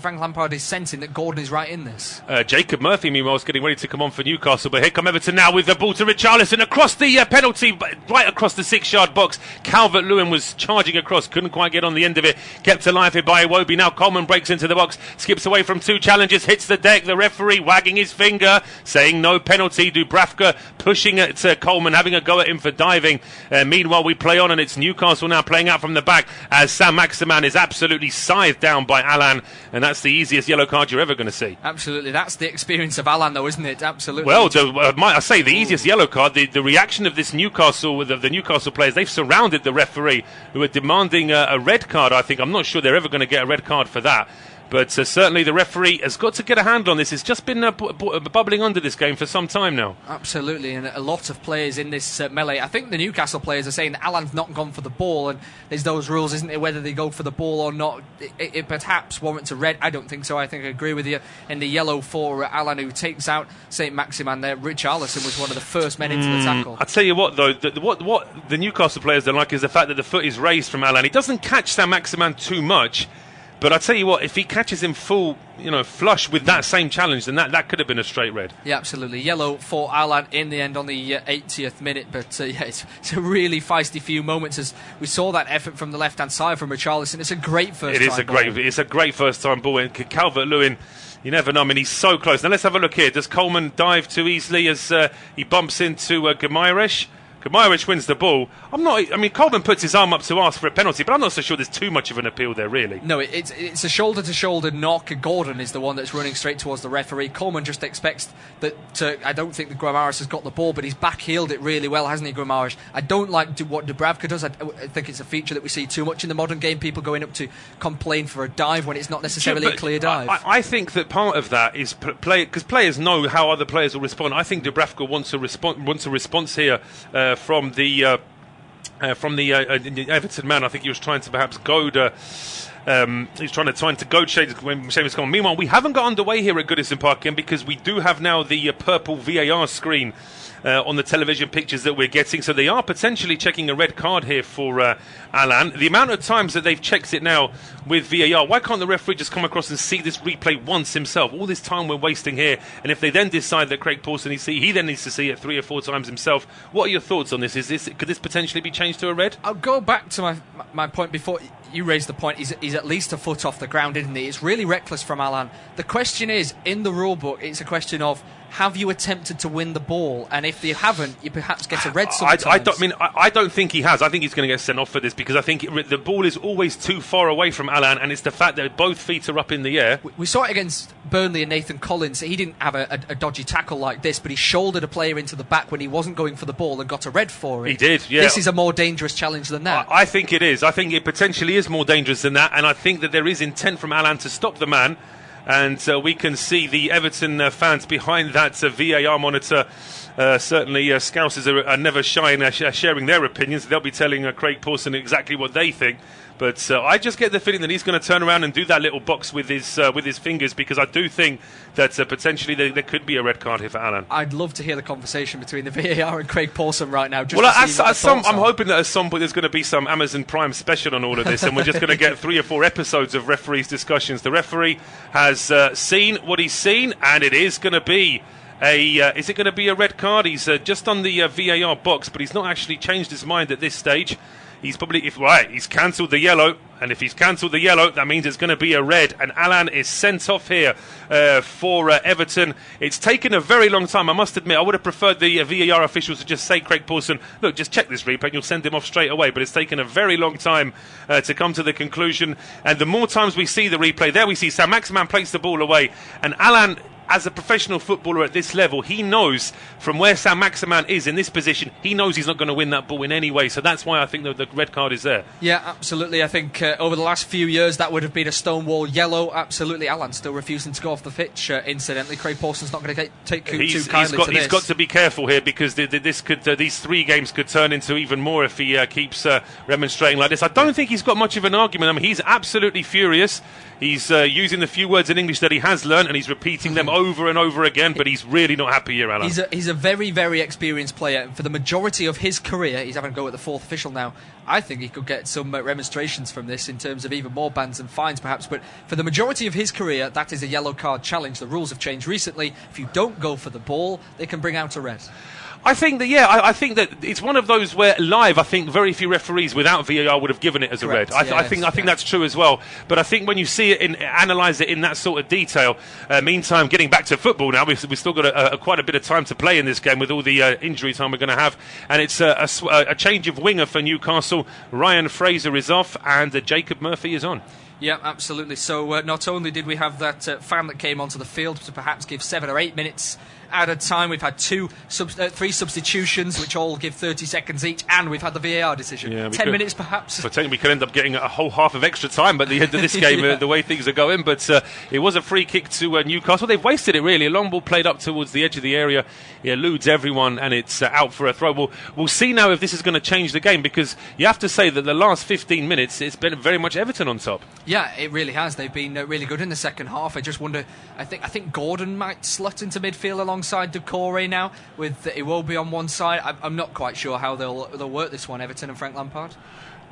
Frank Lampard is sensing that Gordon is right in this. Jacob Murphy, meanwhile, is getting ready to come on for Newcastle. But here come Everton now with the ball to Richarlison across the penalty, right across the 6-yard box. Calvert-Lewin was charging across, couldn't quite get on the end of it. Kept alive here by Iwobi. Now Coleman breaks into the box, skips away from 2 challenges, hits the deck. The referee wagging his finger, saying no penalty. Dubravka pushing at Coleman, having a go at him for diving. Meanwhile, we play on, and it's Newcastle now playing out from the back as Saint-Maximin is absolutely scythed down by Allan, and that's the easiest yellow card you're ever going to see. Absolutely, that's the experience of Allan, though, isn't it? Absolutely. Well, might I say, the easiest yellow card, the reaction of this Newcastle, the Newcastle players, they've surrounded the referee, who are demanding a red card, I think. I'm not sure they're ever going to get a red card for that. But certainly the referee has got to get a handle on this. It's just been bubbling under this game for some time now. Absolutely, and a lot of players in this melee. I think the Newcastle players are saying that Allan's not gone for the ball, and there's those rules, isn't there, whether they go for the ball or not. It perhaps warrants a red. I don't think so. I think I agree with you. In the yellow for Allan, who takes out Saint-Maximin there. Richarlison was one of the first men into the tackle. I tell you what, though, what the Newcastle players don't like is the fact that the foot is raised from Allan. He doesn't catch Saint-Maximin too much. But I tell you what, if he catches him full, flush with that same challenge, then that could have been a straight red. Yeah, absolutely. Yellow for Allan in the end on the 80th minute. But it's a really feisty few moments as we saw that effort from the left-hand side from Richarlison. It's a great first time ball. It's a great first-time ball. And Calvert-Lewin, you never know. I mean, he's so close. Now let's have a look here. Does Coleman dive too easily as he bumps into Guimaraes? Guimaraes wins the ball. Coleman puts his arm up to ask for a penalty, but I'm not so sure there's too much of an appeal there, really. No, it's a shoulder-to-shoulder knock. Gordon is the one that's running straight towards the referee. Coleman just expects that. I don't think that Guimaraes has got the ball, but he's back-heeled it really well, hasn't he, Guimaraes? I don't like what Dubravka does. I think it's a feature that we see too much in the modern game. People going up to complain for a dive when it's not necessarily a clear dive. I think that part of that is because players know how other players will respond. I think Dubravka wants a response here. From the Everton man. I think he was trying to perhaps goad. He's trying to goad Seamus Coleman. Meanwhile, we haven't got underway here at Goodison Park again because we do have now the purple VAR screen on the television pictures that we're getting. So they are potentially checking a red card here for Allan. The amount of times that they've checked it now with VAR, why can't the referee just come across and see this replay once himself? All this time we're wasting here. And if they then decide that Craig Pawson he then needs to see it 3 or 4 times himself. What are your thoughts on this? Could this potentially be changed to a red? I'll go back to my point before. You raised the point, he's at least a foot off the ground, isn't he? It's really reckless from Allan. The question is, in the rule book, it's a question of, have you attempted to win the ball? And if you haven't, you perhaps get a red sometimes. I don't think he has. I think he's going to get sent off for this because I think the ball is always too far away from Allan, and it's the fact that both feet are up in the air. We saw it against Burnley and Nathan Collins. He didn't have a dodgy tackle like this, but he shouldered a player into the back when he wasn't going for the ball and got a red for it. He did, yeah. This is a more dangerous challenge than that. I think it is. I think it potentially is more dangerous than that, and I think that there is intent from Allan to stop the man. And we can see the Everton fans behind that VAR monitor. Certainly, Scousers are never shy in sharing their opinions. They'll be telling Craig Pawson exactly what they think. But I just get the feeling that he's going to turn around and do that little box with his fingers, because I do think that potentially there could be a red card here for Allan. I'd love to hear the conversation between the VAR and Craig Pawson right now. I'm hoping that at some point there's going to be some Amazon Prime special on all of this, and we're just going to get 3 or 4 episodes of referees' discussions. The referee has seen what he's seen, and it is going to be is it going to be a red card? He's just on the VAR box, but he's not actually changed his mind at this stage. He's he's cancelled the yellow, and if he's cancelled the yellow, that means it's going to be a red, and Allan is sent off here for Everton. It's taken a very long time, I must admit. I would have preferred the VAR officials to just say, Craig Pawson, look, just check this replay and you'll send him off straight away, but it's taken a very long time to come to the conclusion, and the more times we see the replay, there we see Saint-Maximin place the ball away, and Allan, as a professional footballer at this level, he knows from where Saint-Maximin is in this position, he knows he's not going to win that ball in any way. So that's why I think the red card is there. Yeah, absolutely. I think over the last few years that would have been a stonewall yellow. Absolutely. Allan's still refusing to go off the pitch, incidentally. Craig Pawson's not going to take too kindly to this. He's got to be careful here, because these 3 games could turn into even more if he keeps remonstrating like this. I don't think he's got much of an argument. I mean, he's absolutely furious. He's using the few words in English that he has learned, and he's repeating them over over and over again, but he's really not happy here, Allan. He's a very, very experienced player. For the majority of his career, he's having a go at the fourth official now. I think he could get some remonstrations from this in terms of even more bans and fines, perhaps. But for the majority of his career, that is a yellow card challenge. The rules have changed recently. If you don't go for the ball, they can bring out a red. I think that, I think that it's one of those where live, I think very few referees without VAR would have given it as a red. I think that's true as well. But I think when you see it, analyse it in that sort of detail, meantime, getting back to football now, we've still got quite a bit of time to play in this game with all the injury time we're going to have. And it's a change of winger for Newcastle. Ryan Fraser is off and Jacob Murphy is on. Yeah, absolutely. So not only did we have that fan that came onto the field to perhaps give 7 or 8 minutes added time, we've had 3 substitutions, which all give 30 seconds each, and we've had the VAR decision. 10 minutes perhaps. So we could end up getting a whole half of extra time at the end of this game, the way things are going. But it was a free kick to Newcastle. They've wasted it, really. A long ball played up towards the edge of the area. It eludes everyone, and it's out for a throw. We'll see now if this is going to change the game, because you have to say that the last 15 minutes, it's been very much Everton on top. Yeah, it really has. They've been really good in the second half. I just wonder, I think Gordon might slot into midfield alongside Doucouré now, with Iwobi on one side. I'm not quite sure how they'll work this one, Everton and Frank Lampard.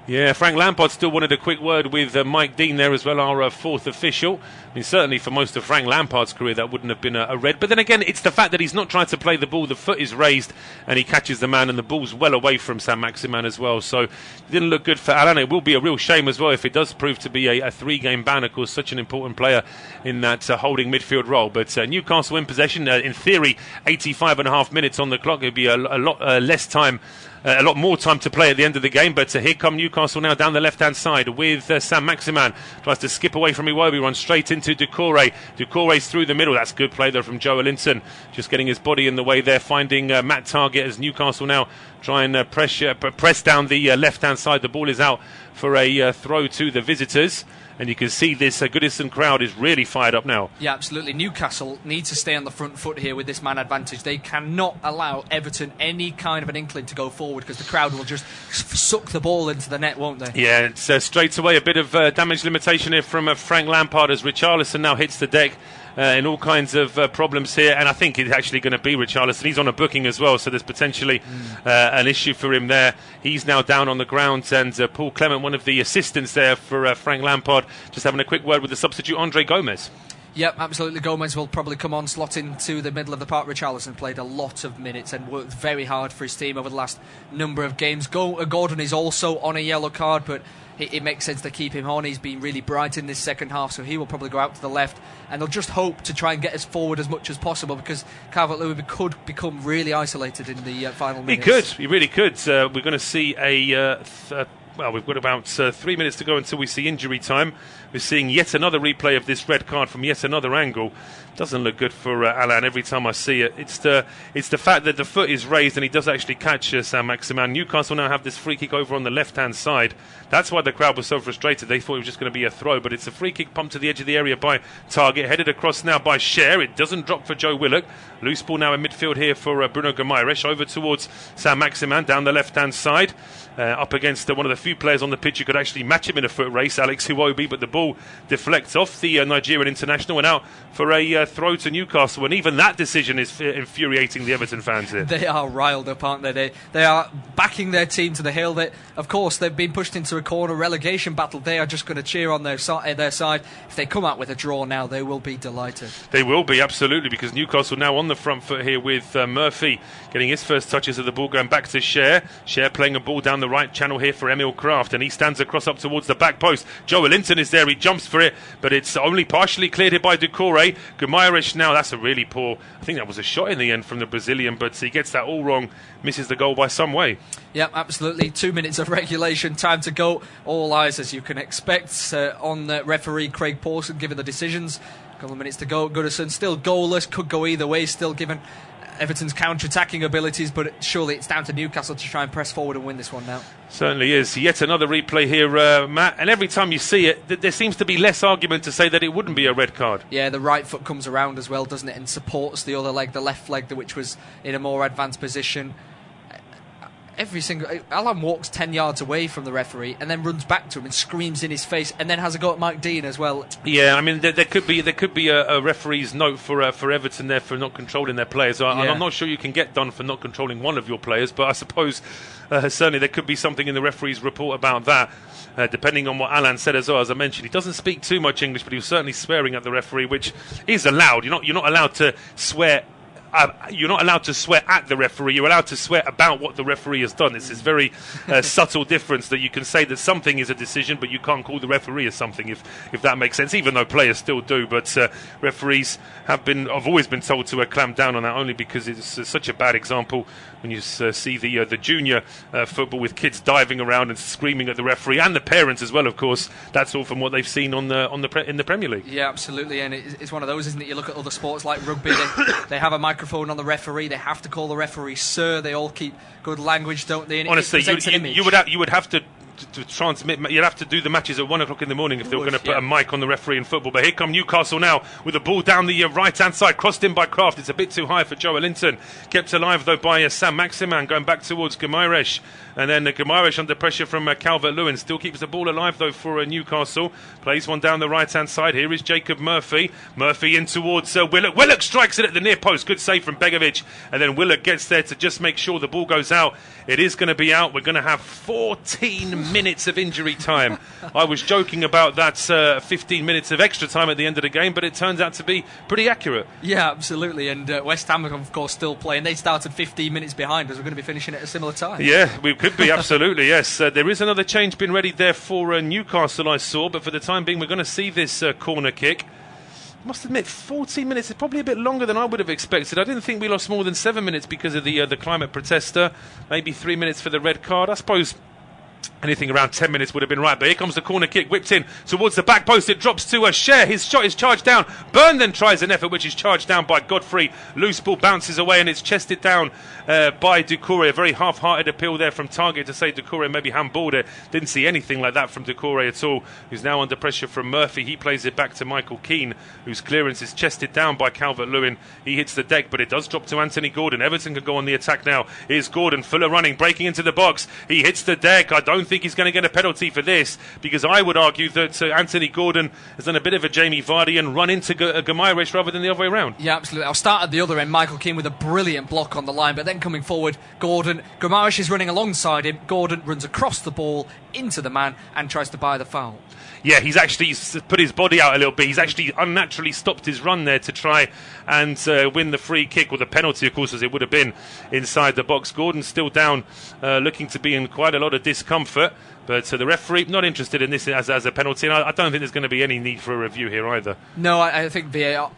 Yeah, Frank Lampard still wanted a quick word with Mike Dean there as well, our fourth official. I mean, certainly for most of Frank Lampard's career that wouldn't have been a red. But then again, it's the fact that he's not trying to play the ball. The foot is raised and he catches the man, and the ball's well away from Saint-Maximin as well. So it didn't look good for Allan. It will be a real shame as well if it does prove to be a 3-game ban. Of course, such an important player in that holding midfield role. But Newcastle in possession. In theory, 85.5 minutes on the clock. It would be a lot less time. A lot more time to play at the end of the game, but here come Newcastle now down the left-hand side with Saint-Maximin. Tries to skip away from Iwobi, runs straight into Doucouré. Doucouré's through the middle. That's good play there from Joe Linton. Just getting his body in the way there, finding Matt Targett as Newcastle now try and press down the left-hand side. The ball is out for a throw to the visitors. And you can see this Goodison crowd is really fired up now. Yeah, absolutely. Newcastle need to stay on the front foot here with this man advantage. They cannot allow Everton any kind of an inkling to go forward, because the crowd will just suck the ball into the net, won't they? Yeah, it's straight away a bit of damage limitation here from Frank Lampard as Richarlison now hits the deck. In all kinds of problems here, and I think it's actually going to be Richarlison. He's on a booking as well, so there's potentially an issue for him there. He's now down on the ground, and Paul Clement, one of the assistants there for Frank Lampard, just having a quick word with the substitute Andre Gomez. Yep, absolutely. Gomez will probably come on, slot into the middle of the park. Richarlison played a lot of minutes and worked very hard for his team over the last number of games. Gordon is also on a yellow card, but it makes sense to keep him on. He's been really bright in this second half, so he will probably go out to the left, and they'll just hope to try and get us forward as much as possible, because Calvert-Lewin could become really isolated in the final minutes. He really could. We're going to see we've got about 3 minutes to go until we see injury time. We're seeing yet another replay of this red card from yet another angle. Doesn't look good for Allan. Every time I see it, it's the fact that the foot is raised and he does actually catch Saint-Maximin. Newcastle now have this free kick over on the left-hand side. That's why the crowd was so frustrated. They thought it was just going to be a throw, but it's a free kick pumped to the edge of the area by Targett, headed across now by Cher. It doesn't drop for Joe Willock. Loose ball now in midfield here for Bruno Guimaraes, over towards Saint-Maximin down the left-hand side. Up against one of the few players on the pitch who could actually match him in a foot race, Alex Iwobi, but the ball deflects off the Nigerian international and out for a throw to Newcastle. And even that decision is infuriating the Everton fans here. They are riled up, aren't they? They are backing their team to the hill. Of course, they've been pushed into a corner relegation battle. They are just going to cheer on their side. If they come out with a draw now, they will be delighted. They will be, absolutely, because Newcastle now on the front foot here with Murphy getting his first touches of the ball, going back to Cher. Cher playing a ball down the right channel here for Emil Kraft, and he stands across up towards the back post. Joe Linton is there, he jumps for it, but it's only partially cleared here by Doucouré. Guimaraes now, that's a really poor, I think that was a shot in the end from the Brazilian, but he gets that all wrong, misses the goal by some way. Yep, absolutely. 2 minutes of regulation, time to go. All eyes, as you can expect, on referee Craig Pawson giving the decisions. A couple of minutes to go. Goodison still goalless, could go either way, still given Everton's counter-attacking abilities, but surely it's down to Newcastle to try and press forward and win this one now. Certainly is. Yet another replay here, Matt, and every time you see it, there seems to be less argument to say that it wouldn't be a red card. Yeah, the right foot comes around as well, doesn't it, and supports the other leg, the left leg, which was in a more advanced position. every single... Allan walks 10 yards away from the referee and then runs back to him and screams in his face, and then has a go at Mike Dean as well. Yeah, I mean, there could be a referee's note for Everton there for not controlling their players. I'm not sure you can get done for not controlling one of your players, but I suppose certainly there could be something in the referee's report about that. Depending on what Allan said as well, as I mentioned, he doesn't speak too much English, but he was certainly swearing at the referee, which is allowed. You're not allowed to swear. You're not allowed to swear at the referee. You're allowed to swear about what the referee has done. It's this very subtle difference that you can say that something is a decision, but you can't call the referee as something, if that makes sense, even though players still do. But referees have always been told to clamp down on that, only because it's such a bad example when you see the junior football with kids diving around and screaming at the referee, and the parents as well, of course. That's all from what they've seen in the Premier League. Yeah, absolutely, and it's one of those, isn't it? You look at other sports like rugby, they have a microphone on the referee. They have to call the referee sir. They all keep good language, don't they? And honestly, you would have to transmit. You'd have to do the matches at 1 o'clock in the morning if they were going to put a mic on the referee in football. But here come Newcastle now with the ball down the right hand side, crossed in by Kraft. It's a bit too high for Joelinton, kept alive though by Sam Maximan, going back towards Guimaraes, and then Guimaraes under pressure from Calvert-Lewin, still keeps the ball alive though for Newcastle, plays one down the right hand side. Here is Jacob Murphy in towards Willock strikes it at the near post, good save from Begovic, and then Willock gets there to just make sure the ball goes out. It is going to be out. We're going to have 14 minutes of injury time. I was joking about that 15 minutes of extra time at the end of the game, but it turns out to be pretty accurate. Yeah, absolutely. And West Ham, of course, still playing. They started 15 minutes behind, as we're going to be finishing at a similar time. Yeah, we could be, absolutely, yes. There is another change being ready there for Newcastle, I saw, but for the time being, we're going to see this corner kick. I must admit, 14 minutes is probably a bit longer than I would have expected. I didn't think we lost more than 7 minutes because of the climate protester. Maybe 3 minutes for the red card. I suppose anything around 10 minutes would have been right. But here comes the corner kick, whipped in towards the back post. It drops to Cher. His shot is charged down. Byrne then tries an effort, which is charged down by Godfrey. Loose ball bounces away and it's chested down by Doucouré. A very half-hearted appeal there from Target to say Doucouré maybe handballed it. Didn't see anything like that from Doucouré at all, who's now under pressure from Murphy. He plays it back to Michael Keane, whose clearance is chested down by Calvert-Lewin. He hits the deck, but it does drop to Anthony Gordon. Everton can go on the attack now. Here's Gordon, Fuller running, breaking into the box. He hits the deck. I don't think he's going to get a penalty for this, because I would argue that Anthony Gordon has done a bit of a Jamie Vardy and run into Guimaraes rather than the other way around. Yeah, absolutely. I'll start at the other end. Michael Keane with a brilliant block on the line, but then coming forward, Guimaraes is running alongside him. Gordon runs across the ball into the man and tries to buy the foul. Yeah, he's actually put his body out a little bit. He's actually unnaturally stopped his run there to try and win the free kick, or the penalty, of course, as it would have been inside the box. Gordon's still down, looking to be in quite a lot of discomfort. But the referee not interested in this as a penalty, and I don't think there's going to be any need for a review here either. No, I think VAR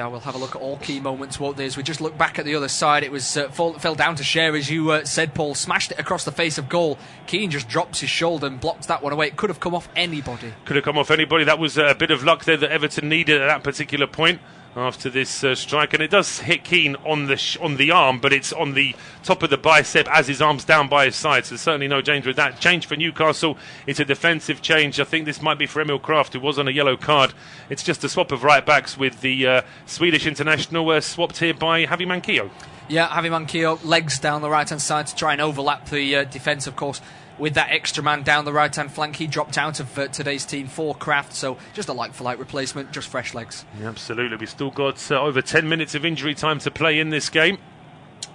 will have a look at all key moments, won't they? As we just look back at the other side, it was fell down to Cher, as you said, Paul, smashed it across the face of goal. Keane just drops his shoulder and blocks that one away. It could have come off anybody. That was a bit of luck there that Everton needed at that particular point after this strike, and it does hit Keane on the arm, but it's on the top of the bicep as his arm's down by his side, so there's certainly no danger with that. Change for Newcastle, it's a defensive change. I think this might be for Emil Kraft, who was on a yellow card. It's just a swap of right backs with the Swedish international swapped here by Javi Manquillo. Yeah, Javi Manquillo, legs down the right hand side to try and overlap the defence, of course. With that extra man down the right-hand flank, he dropped out of today's team for Kraft, so just a like-for-like replacement, just fresh legs. Yeah, absolutely. We've still got over 10 minutes of injury time to play in this game.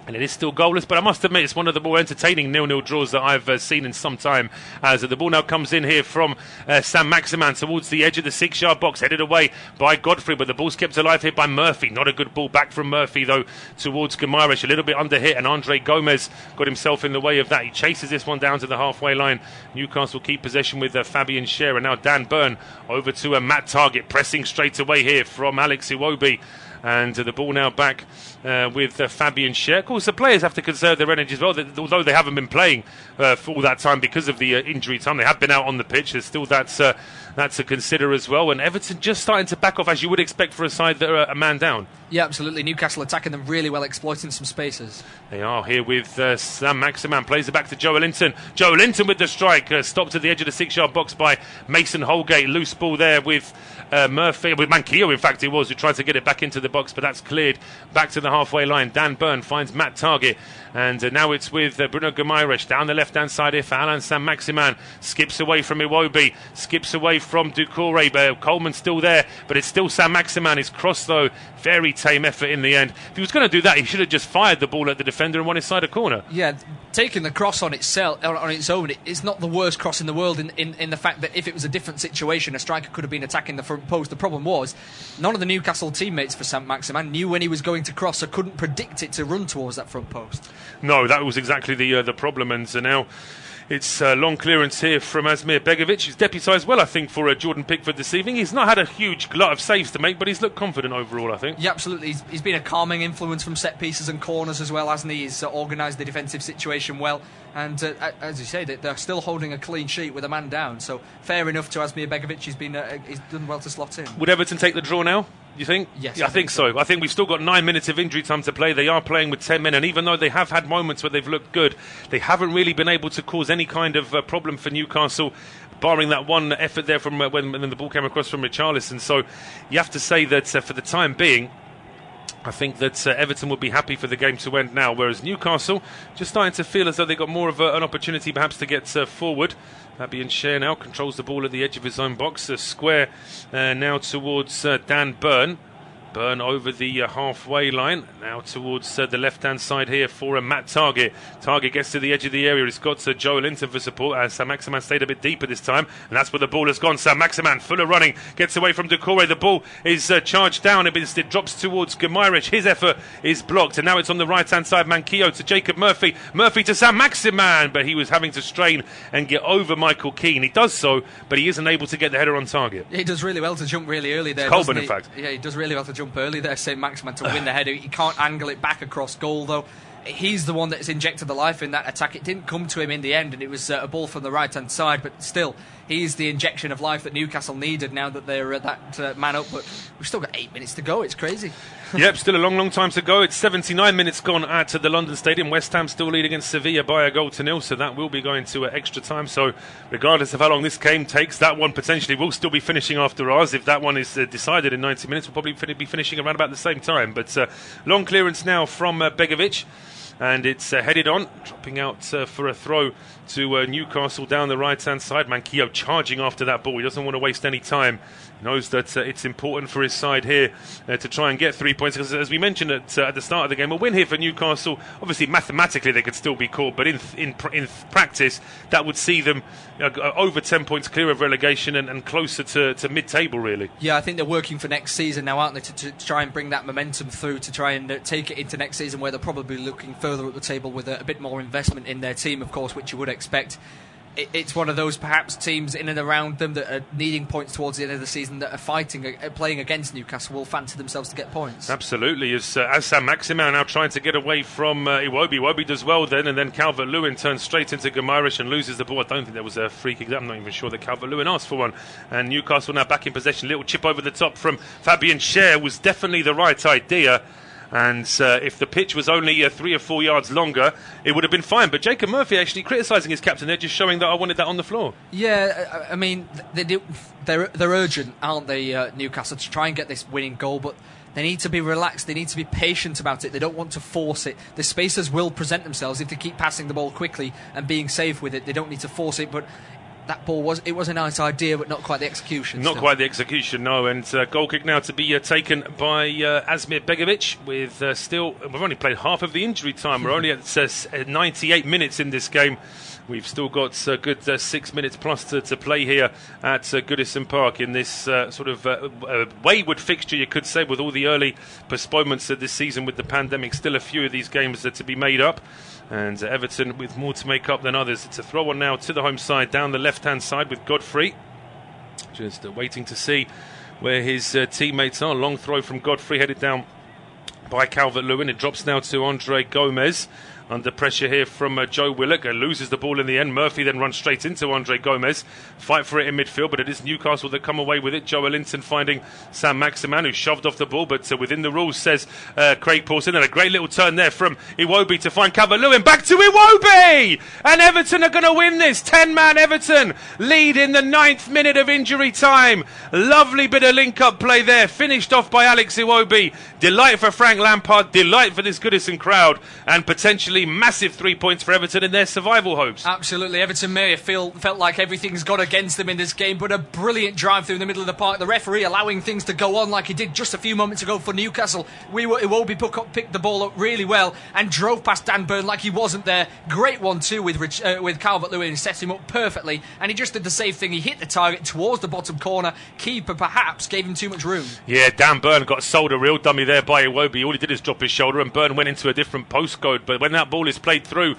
And it is still goalless, but I must admit it's one of the more entertaining 0-0 draws that I've seen in some time. As the ball now comes in here from Sam Maximan towards the edge of the 6-yard box, headed away by Godfrey, but the ball's kept alive here by Murphy. Not a good ball back from Murphy, though, towards Guimaraes. A little bit under hit, and Andre Gomez got himself in the way of that. He chases this one down to the halfway line. Newcastle keep possession with Fabian Cher, and now Dan Byrne over to Matt Target, pressing straight away here from Alex Iwobi. And the ball now back with Fabian Cher. Of course, the players have to conserve their energy as well. Although they haven't been playing for all that time because of the injury time, they have been out on the pitch. There's still that to consider as well. And Everton just starting to back off, as you would expect for a side that are a man down. Yeah, absolutely. Newcastle attacking them really well, exploiting some spaces. They are here with Saint-Maximin. Plays it back to Joelinton. Joelinton with the strike. Stopped at the edge of the 6-yard box by Mason Holgate. Loose ball there with Murphy. With Manquillo, in fact, he was, who tried to get it back into the box, but that's cleared back to the halfway line. Dan Burn finds Matt Target. And now it's with Bruno Guimaraes down the left-hand side here for Allan Saint-Maximin. Skips away from Iwobi. Skips away from Doucouré. Coleman's still there, but it's still Saint-Maximin. His cross, though, very tame effort in the end. If he was going to do that, he should have just fired the ball at the defender and won inside a corner. Yeah, taking the cross on its own, it's not the worst cross in the world in the fact that if it was a different situation, a striker could have been attacking the front post. The problem was, none of the Newcastle teammates for Saint-Maximin knew when he was going to cross, or couldn't predict it to run towards that front post. No, that was exactly the problem, and now it's long clearance here from Asmir Begovic. He's deputised well, I think, for Jordan Pickford this evening. He's not had a huge lot of saves to make, but he's looked confident overall, I think. Yeah, absolutely. He's been a calming influence from set pieces and corners as well, hasn't he? He's organised the defensive situation well. And as you say, they're still holding a clean sheet with a man down. So fair enough to Asmir Begovic. He's done well to slot in. Would Everton take the draw now, you think? Yes, yeah, I think so. I think we've still got 9 minutes of injury time to play. They are playing with 10 men, and even though they have had moments where they've looked good, they haven't really been able to cause any kind of problem for Newcastle, barring that one effort there from when the ball came across from Richarlison. So you have to say that for the time being, I think that Everton would be happy for the game to end now, whereas Newcastle just starting to feel as though they've got more of an opportunity perhaps to get forward. Fabian Schär now controls the ball at the edge of his own box. Square now towards Dan Burn. Burn over the halfway line. Now towards the left-hand side here for Matt Target. Target gets to the edge of the area. He's got Joelinton for support. Saint-Maximin stayed a bit deeper this time, and that's where the ball has gone. Saint-Maximin, full of running, gets away from Doucouré. The ball is charged down. It drops towards Guimaraes. His effort is blocked, and now it's on the right-hand side. Manquillo to Jacob Murphy. Murphy to Saint-Maximin, but he was having to strain and get over Michael Keane. He does so, but he isn't able to get the header on target. He does really well to jump really early there. It's Colburn, in fact. Yeah, he does really well to jump early there, Saint-Maximin, to win the header. He can't angle it back across goal, though. He's the one that's injected the life in that attack. It didn't come to him in the end, and it was a ball from the right-hand side, but still, he's the injection of life that Newcastle needed now that they're that man up. But we've still got 8 minutes to go. It's crazy. Yep, still a long time to go. It's 79 minutes gone at the London Stadium. West Ham still lead against Sevilla by 1-0, so that will be going to extra time. So regardless of how long this game takes, that one potentially will still be finishing after ours. If that one is decided in 90 minutes, we'll probably be finishing around about the same time. But long clearance now from Begovic. And it's headed on, dropping out for a throw to Newcastle down the right-hand side. Manquillo charging after that ball. He doesn't want to waste any time. He knows that it's important for his side here to try and get 3 points. Because as we mentioned at the start of the game, a win here for Newcastle, obviously mathematically they could still be caught, but in practice that would see them over 10 points clear of relegation and closer to mid-table, really. Yeah, I think they're working for next season now, aren't they, to try and bring that momentum through, to try and take it into next season, where they're probably looking further up the table with a bit more investment in their team, of course, which you would expect. It's one of those perhaps teams in and around them that are needing points towards the end of the season, that are playing against Newcastle, will fancy themselves to get points. Absolutely. As Saint-Maximin now trying to get away from Iwobi. Iwobi does well then, and then Calvert-Lewin turns straight into Guimaraes and loses the ball. I don't think there was a free kick. I'm not even sure that Calvert-Lewin asked for one. And Newcastle now back in possession. Little chip over the top from Fabian Schär was definitely the right idea. And if the pitch was only 3 or 4 yards longer, it would have been fine. But Jacob Murphy actually criticising his captain there, just showing that I wanted that on the floor. Yeah, I mean, they're urgent, aren't they, Newcastle, to try and get this winning goal, but they need to be relaxed, they need to be patient about it, they don't want to force it. The spaces will present themselves if they keep passing the ball quickly and being safe with it. They don't need to force it, but that ball was a nice idea, but not quite the execution. Not quite the execution, no. And goal kick now to be taken by Asmir Begovic. With we've only played half of the injury time. We're only at 98 minutes in this game. We've still got a good 6 minutes plus to play here at Goodison Park in this sort of wayward fixture, you could say, with all the early postponements of this season with the pandemic. Still a few of these games to be made up. And Everton with more to make up than others. It's a throw on now to the home side, down the left-hand side with Godfrey. Just waiting to see where his teammates are. Long throw from Godfrey, headed down by Calvert-Lewin. It drops now to Andre Gomez. under pressure here from Joe Willock. Loses the ball in the end. Murphy then runs straight into Andre Gomez. Fight for it in midfield, but it is Newcastle that come away with it. Joe Linton finding Sam Maximan, who shoved off the ball, but within the rules, says Craig Pawson. And a great little turn there from Iwobi to find Calvert-Lewin. Back to Iwobi! And Everton are going to win this. 10-man Everton lead in the 9th minute of injury time. Lovely bit of link-up play there. Finished off by Alex Iwobi. Delight for Frank Lampard. Delight for this Goodison crowd. And potentially massive 3 points for Everton in their survival hopes. Absolutely. Everton may have felt like everything's gone against them in this game, but a brilliant drive through the middle of the park. The referee allowing things to go on like he did just a few moments ago for Newcastle. Iwobi picked the ball up really well and drove past Dan Burn like he wasn't there. Great 1-2 with Calvert-Lewin, set him up perfectly, and he just did the safe thing. He hit the target towards the bottom corner. Keeper perhaps gave him too much room. Yeah, Dan Burn got sold a real dummy there by Iwobi. All he did is drop his shoulder, and Burn went into a different postcode. But when that ball is played through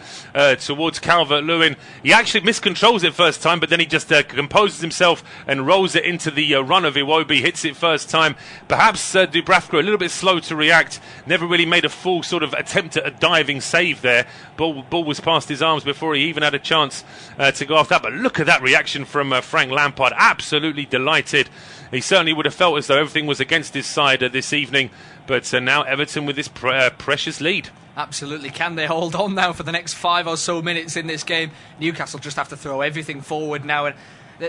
towards Calvert-Lewin, he actually miscontrols it first time, but then he just composes himself and rolls it into the run of Iwobi. Hits it first time. Perhaps Dubravka a little bit slow to react. Never really made a full sort of attempt at a diving save there. Ball was past his arms before he even had a chance to go off that. But look at that reaction from Frank Lampard. Absolutely delighted. He certainly would have felt as though everything was against his side this evening. But now Everton with this precious lead. Absolutely. Can they hold on now for the next 5 or so minutes in this game? Newcastle just have to throw everything forward now. And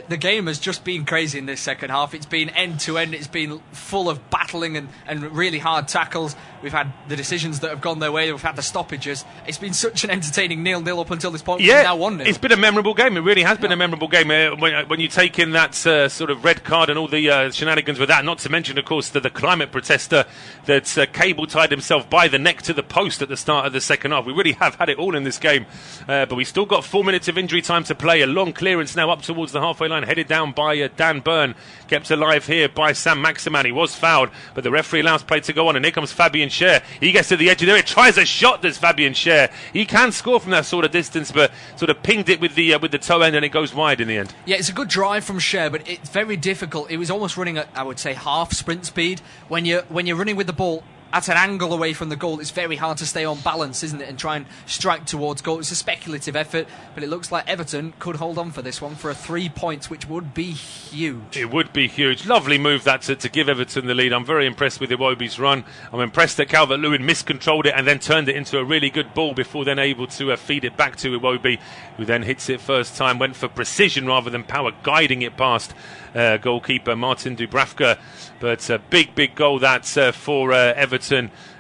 the game has just been crazy in this second half. It's been end-to-end. It's been full of battling and really hard tackles. We've had the decisions that have gone their way. We've had the stoppages. It's been such an entertaining 0-0 up until this point. Yeah, now 1-0. It's been a memorable game. It really has been a memorable game. When you take in that sort of red card and all the shenanigans with that, not to mention, of course, the climate protester that cable tied himself by the neck to the post at the start of the second half. We really have had it all in this game. But we still got 4 minutes of injury time to play. A long clearance now up towards the halfway line, headed down by Dan Burn, kept alive here by Sam Maximan. He was fouled, but the referee allows play to go on, and here comes Fabian Schär. He gets to the edge of there, he tries a shot, does Fabian Schär. He can score from that sort of distance, but sort of pinged it with the toe end, and it goes wide in the end. Yeah, it's a good drive from Schär, but it's very difficult. It was almost running at, I would say, half sprint speed. When you're running with the ball at an angle away from the goal, it's very hard to stay on balance, isn't it, and try and strike towards goal. It's a speculative effort, but it looks like Everton could hold on for this one for a 3 points, which would be huge. It would be huge. Lovely move that to give Everton the lead. I'm very impressed with Iwobi's run. I'm impressed that Calvert-Lewin miscontrolled it and then turned it into a really good ball before then able to feed it back to Iwobi, who then hits it first time, went for precision rather than power, guiding it past goalkeeper Martin Dubravka. But a big goal that for Everton.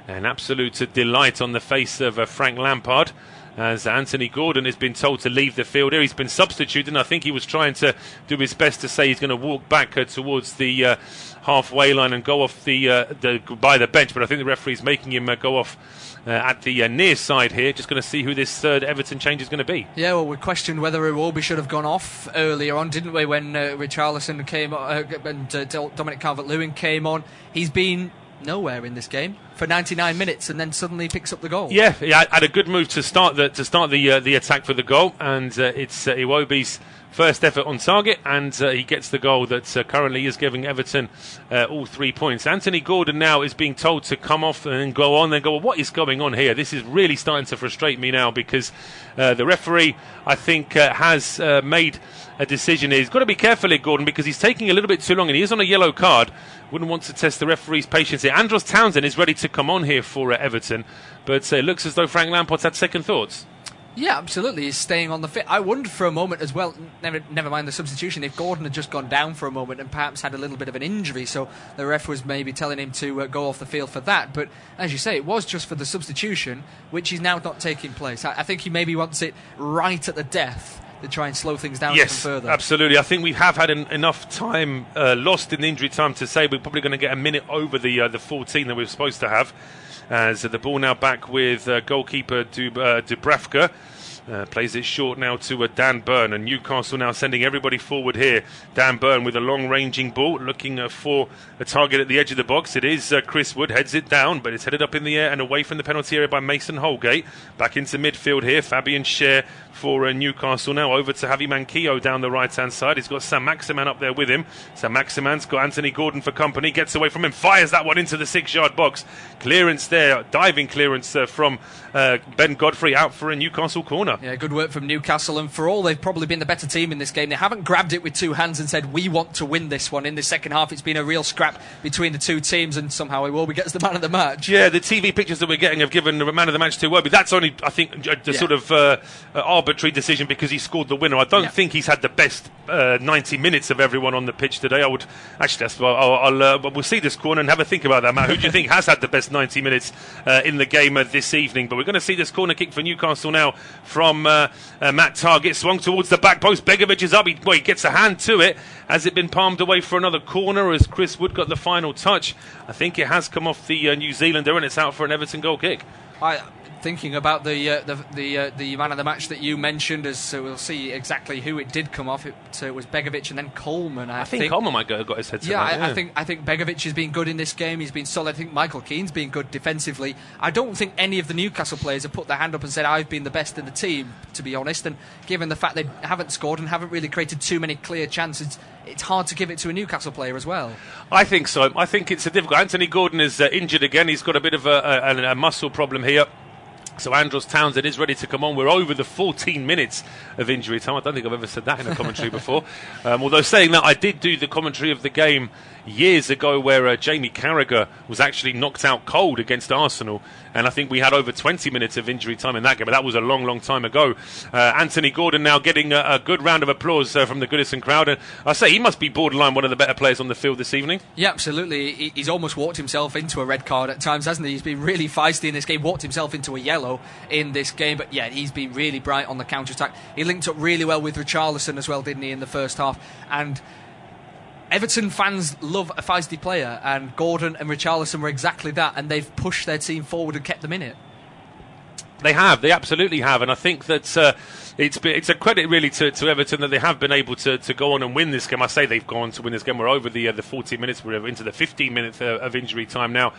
An absolute delight on the face of Frank Lampard, as Anthony Gordon has been told to leave the field here. He's been substituted, and I think he was trying to do his best to say he's going to walk back towards the halfway line and go off by the bench, but I think the referee's making him go off at the near side here. Just going to see who this third Everton change is going to be. Yeah, well, we questioned whether Iwobi should have gone off earlier on, didn't we, when Richarlison came and Dominic Calvert-Lewin came on. He's been nowhere in this game for 99 minutes and then suddenly picks up the goal. Yeah, he had a good move to start the attack for the goal, and it's Iwobi's first effort on target, and he gets the goal that currently is giving Everton all 3 points. Anthony Gordon now is being told to come off and go on. Then go, well, what is going on here? This is really starting to frustrate me now, because the referee, I think, has made a decision here. He's got to be careful here, Gordon, because he's taking a little bit too long, and he is on a yellow card. Wouldn't want to test the referee's patience here. Andros Townsend is ready to come on here for Everton, but it looks as though Frank Lampard's had second thoughts. Yeah, absolutely. He's staying on the fit. I wondered for a moment as well, never mind the substitution, if Gordon had just gone down for a moment and perhaps had a little bit of an injury, so the ref was maybe telling him to go off the field for that. But as you say, it was just for the substitution, which is now not taking place. I think he maybe wants it right at the death to try and slow things down even further. Yes, absolutely. I think we have had enough time lost in injury time to say we're probably going to get a minute over the 14 that we're supposed to have. As the ball now back with goalkeeper Dubravka. Plays it short now to Dan Burn, and Newcastle now sending everybody forward here. Dan Burn with a long-ranging ball, looking for a target at the edge of the box. It is Chris Wood, heads it down, but it's headed up in the air and away from the penalty area by Mason Holgate. Back into midfield here, Fabian Schär for Newcastle now, over to Javi Manquillo down the right-hand side. He's got Saint-Maximin up there with him. Saint-Maximin's got Anthony Gordon for company, gets away from him, fires that one into the 6-yard box. Clearance there, diving clearance from Ben Godfrey, out for a Newcastle corner. Yeah, good work from Newcastle, and for all they've probably been the better team in this game, they haven't grabbed it with two hands and said, we want to win this one. In the second half, it's been a real scrap between the two teams, and somehow Iwobi gets the man of the match. Yeah, the TV pictures that we're getting have given the man of the match to Iwobi. That's only, I think, the sort of arbitrary decision because he scored the winner. I don't think he's had the best 90 minutes of everyone on the pitch today. I would actually, we'll see this corner and have a think about that, Matt. Who do you think has had the best 90 minutes in the game this evening? But we're going to see this corner kick for Newcastle now from Matt Targett, swung towards the back post. Begovic is up. He gets a hand to it. Has it been palmed away for another corner? As Chris Wood got the final touch? I think it has come off the New Zealander, and it's out for an Everton goal kick. Thinking about the man of the match that you mentioned, as we'll see exactly who it did come off. It was Begovic and then Coleman. I think Coleman might have got his head to that. Yeah, I think Begovic has been good in this game. He's been solid. I think Michael Keane's been good defensively. I don't think any of the Newcastle players have put their hand up and said, I've been the best in the team, to be honest. And given the fact they haven't scored and haven't really created too many clear chances, it's hard to give it to a Newcastle player as well. I think so. I think it's a difficult. Anthony Gordon is injured again. He's got a bit of a muscle problem here. So Andros Townsend is ready to come on. We're over the 14 minutes of injury time. I don't think I've ever said that in a commentary before. Although saying that, I did do the commentary of the game years ago where Jamie Carragher was actually knocked out cold against Arsenal, and I think we had over 20 minutes of injury time in that game, but that was a long, long time ago. Anthony Gordon now getting a good round of applause from the Goodison crowd, and I say he must be borderline one of the better players on the field this evening. Yeah, absolutely. He's almost walked himself into a red card at times, hasn't he? He's been really feisty in this game, walked himself into a yellow in this game, but yeah, he's been really bright on the counter-attack. He linked up really well with Richarlison as well, didn't he, in the first half? And Everton fans love a feisty player, and Gordon and Richarlison were exactly that, and they've pushed their team forward and kept them in it. They have, they absolutely have, and I think that it's a credit really to Everton that they have been able to go on and win this game. I say they've gone on to win this game. We're over the 40 minutes, we're into the 15 minutes of injury time now,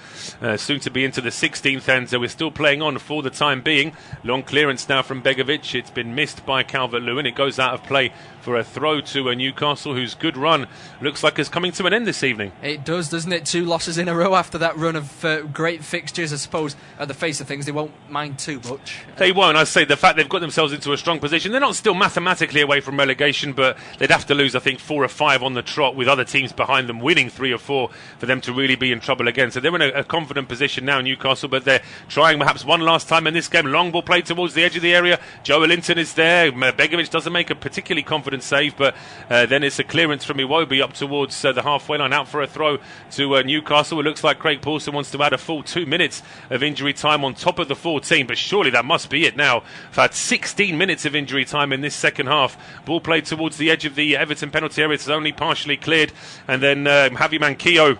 soon to be into the 16th, and we're still playing on for the time being. Long clearance now from Begovic. It's been missed by Calvert-Lewin. It goes out of play for a throw to Newcastle, whose good run looks like is coming to an end this evening. It does, doesn't it? 2 losses in a row after that run of great fixtures. I suppose at the face of things they won't mind too much. They won't. I say the fact they've got themselves into a strong position. They're not still mathematically away from relegation, but they'd have to lose, I think, 4 or 5 on the trot with other teams behind them winning 3 or 4 for them to really be in trouble again. So they're in a confident position now, Newcastle, but they're trying perhaps one last time in this game. Long ball played towards the edge of the area. Joe Linton is there. Begovic doesn't make a particularly confident save, but then it's a clearance from Iwobi up towards the halfway line, out for a throw to Newcastle. It looks like Craig Paulson wants to add a full 2 minutes of injury time on top of the 14, but surely that must be it now. We've had 16 minutes of injury time in this second half. Ball played towards the edge of the Everton penalty area. It's only partially cleared, and then Javi Manquillo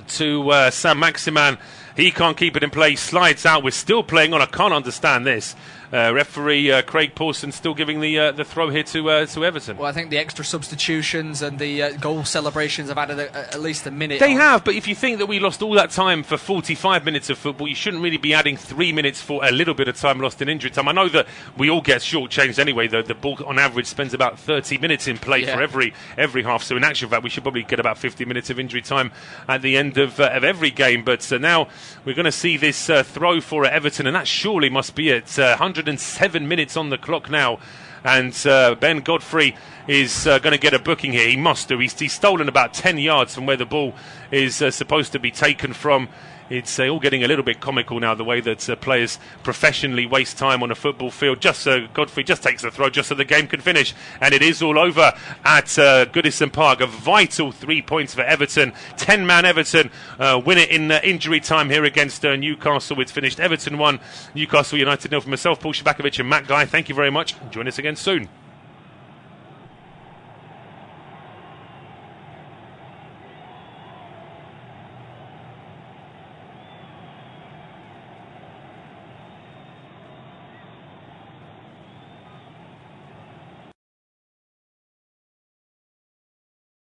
to Saint-Maximin. He can't keep it in play, slides out. We're still playing on. I can't understand this. Referee Craig Pawson still giving the throw here to Everton. Well, I think the extra substitutions and the goal celebrations have added at least a minute. They have, but if you think that we lost all that time for 45 minutes of football, you shouldn't really be adding 3 minutes for a little bit of time lost in injury time. I know that we all get shortchanged anyway. The ball on average spends about 30 minutes in play for every half. So in actual fact, we should probably get about 50 minutes of injury time at the end of every game. But now we're going to see this throw for Everton, and that surely must be it. 107 minutes on the clock now, and Ben Godfrey is going to get a booking here. He must do. He's stolen about 10 yards from where the ball is supposed to be taken from. It's all getting a little bit comical now, the way that players professionally waste time on a football field. Just so Godfrey just takes the throw, just so the game can finish. And it is all over at Goodison Park. A vital 3 points for Everton. 10-man Everton win it in injury time here against Newcastle. It's finished Everton 1, Newcastle United 0. For myself, Paul Szczerbakowicz and Matt Guy, thank you very much. Join us again soon.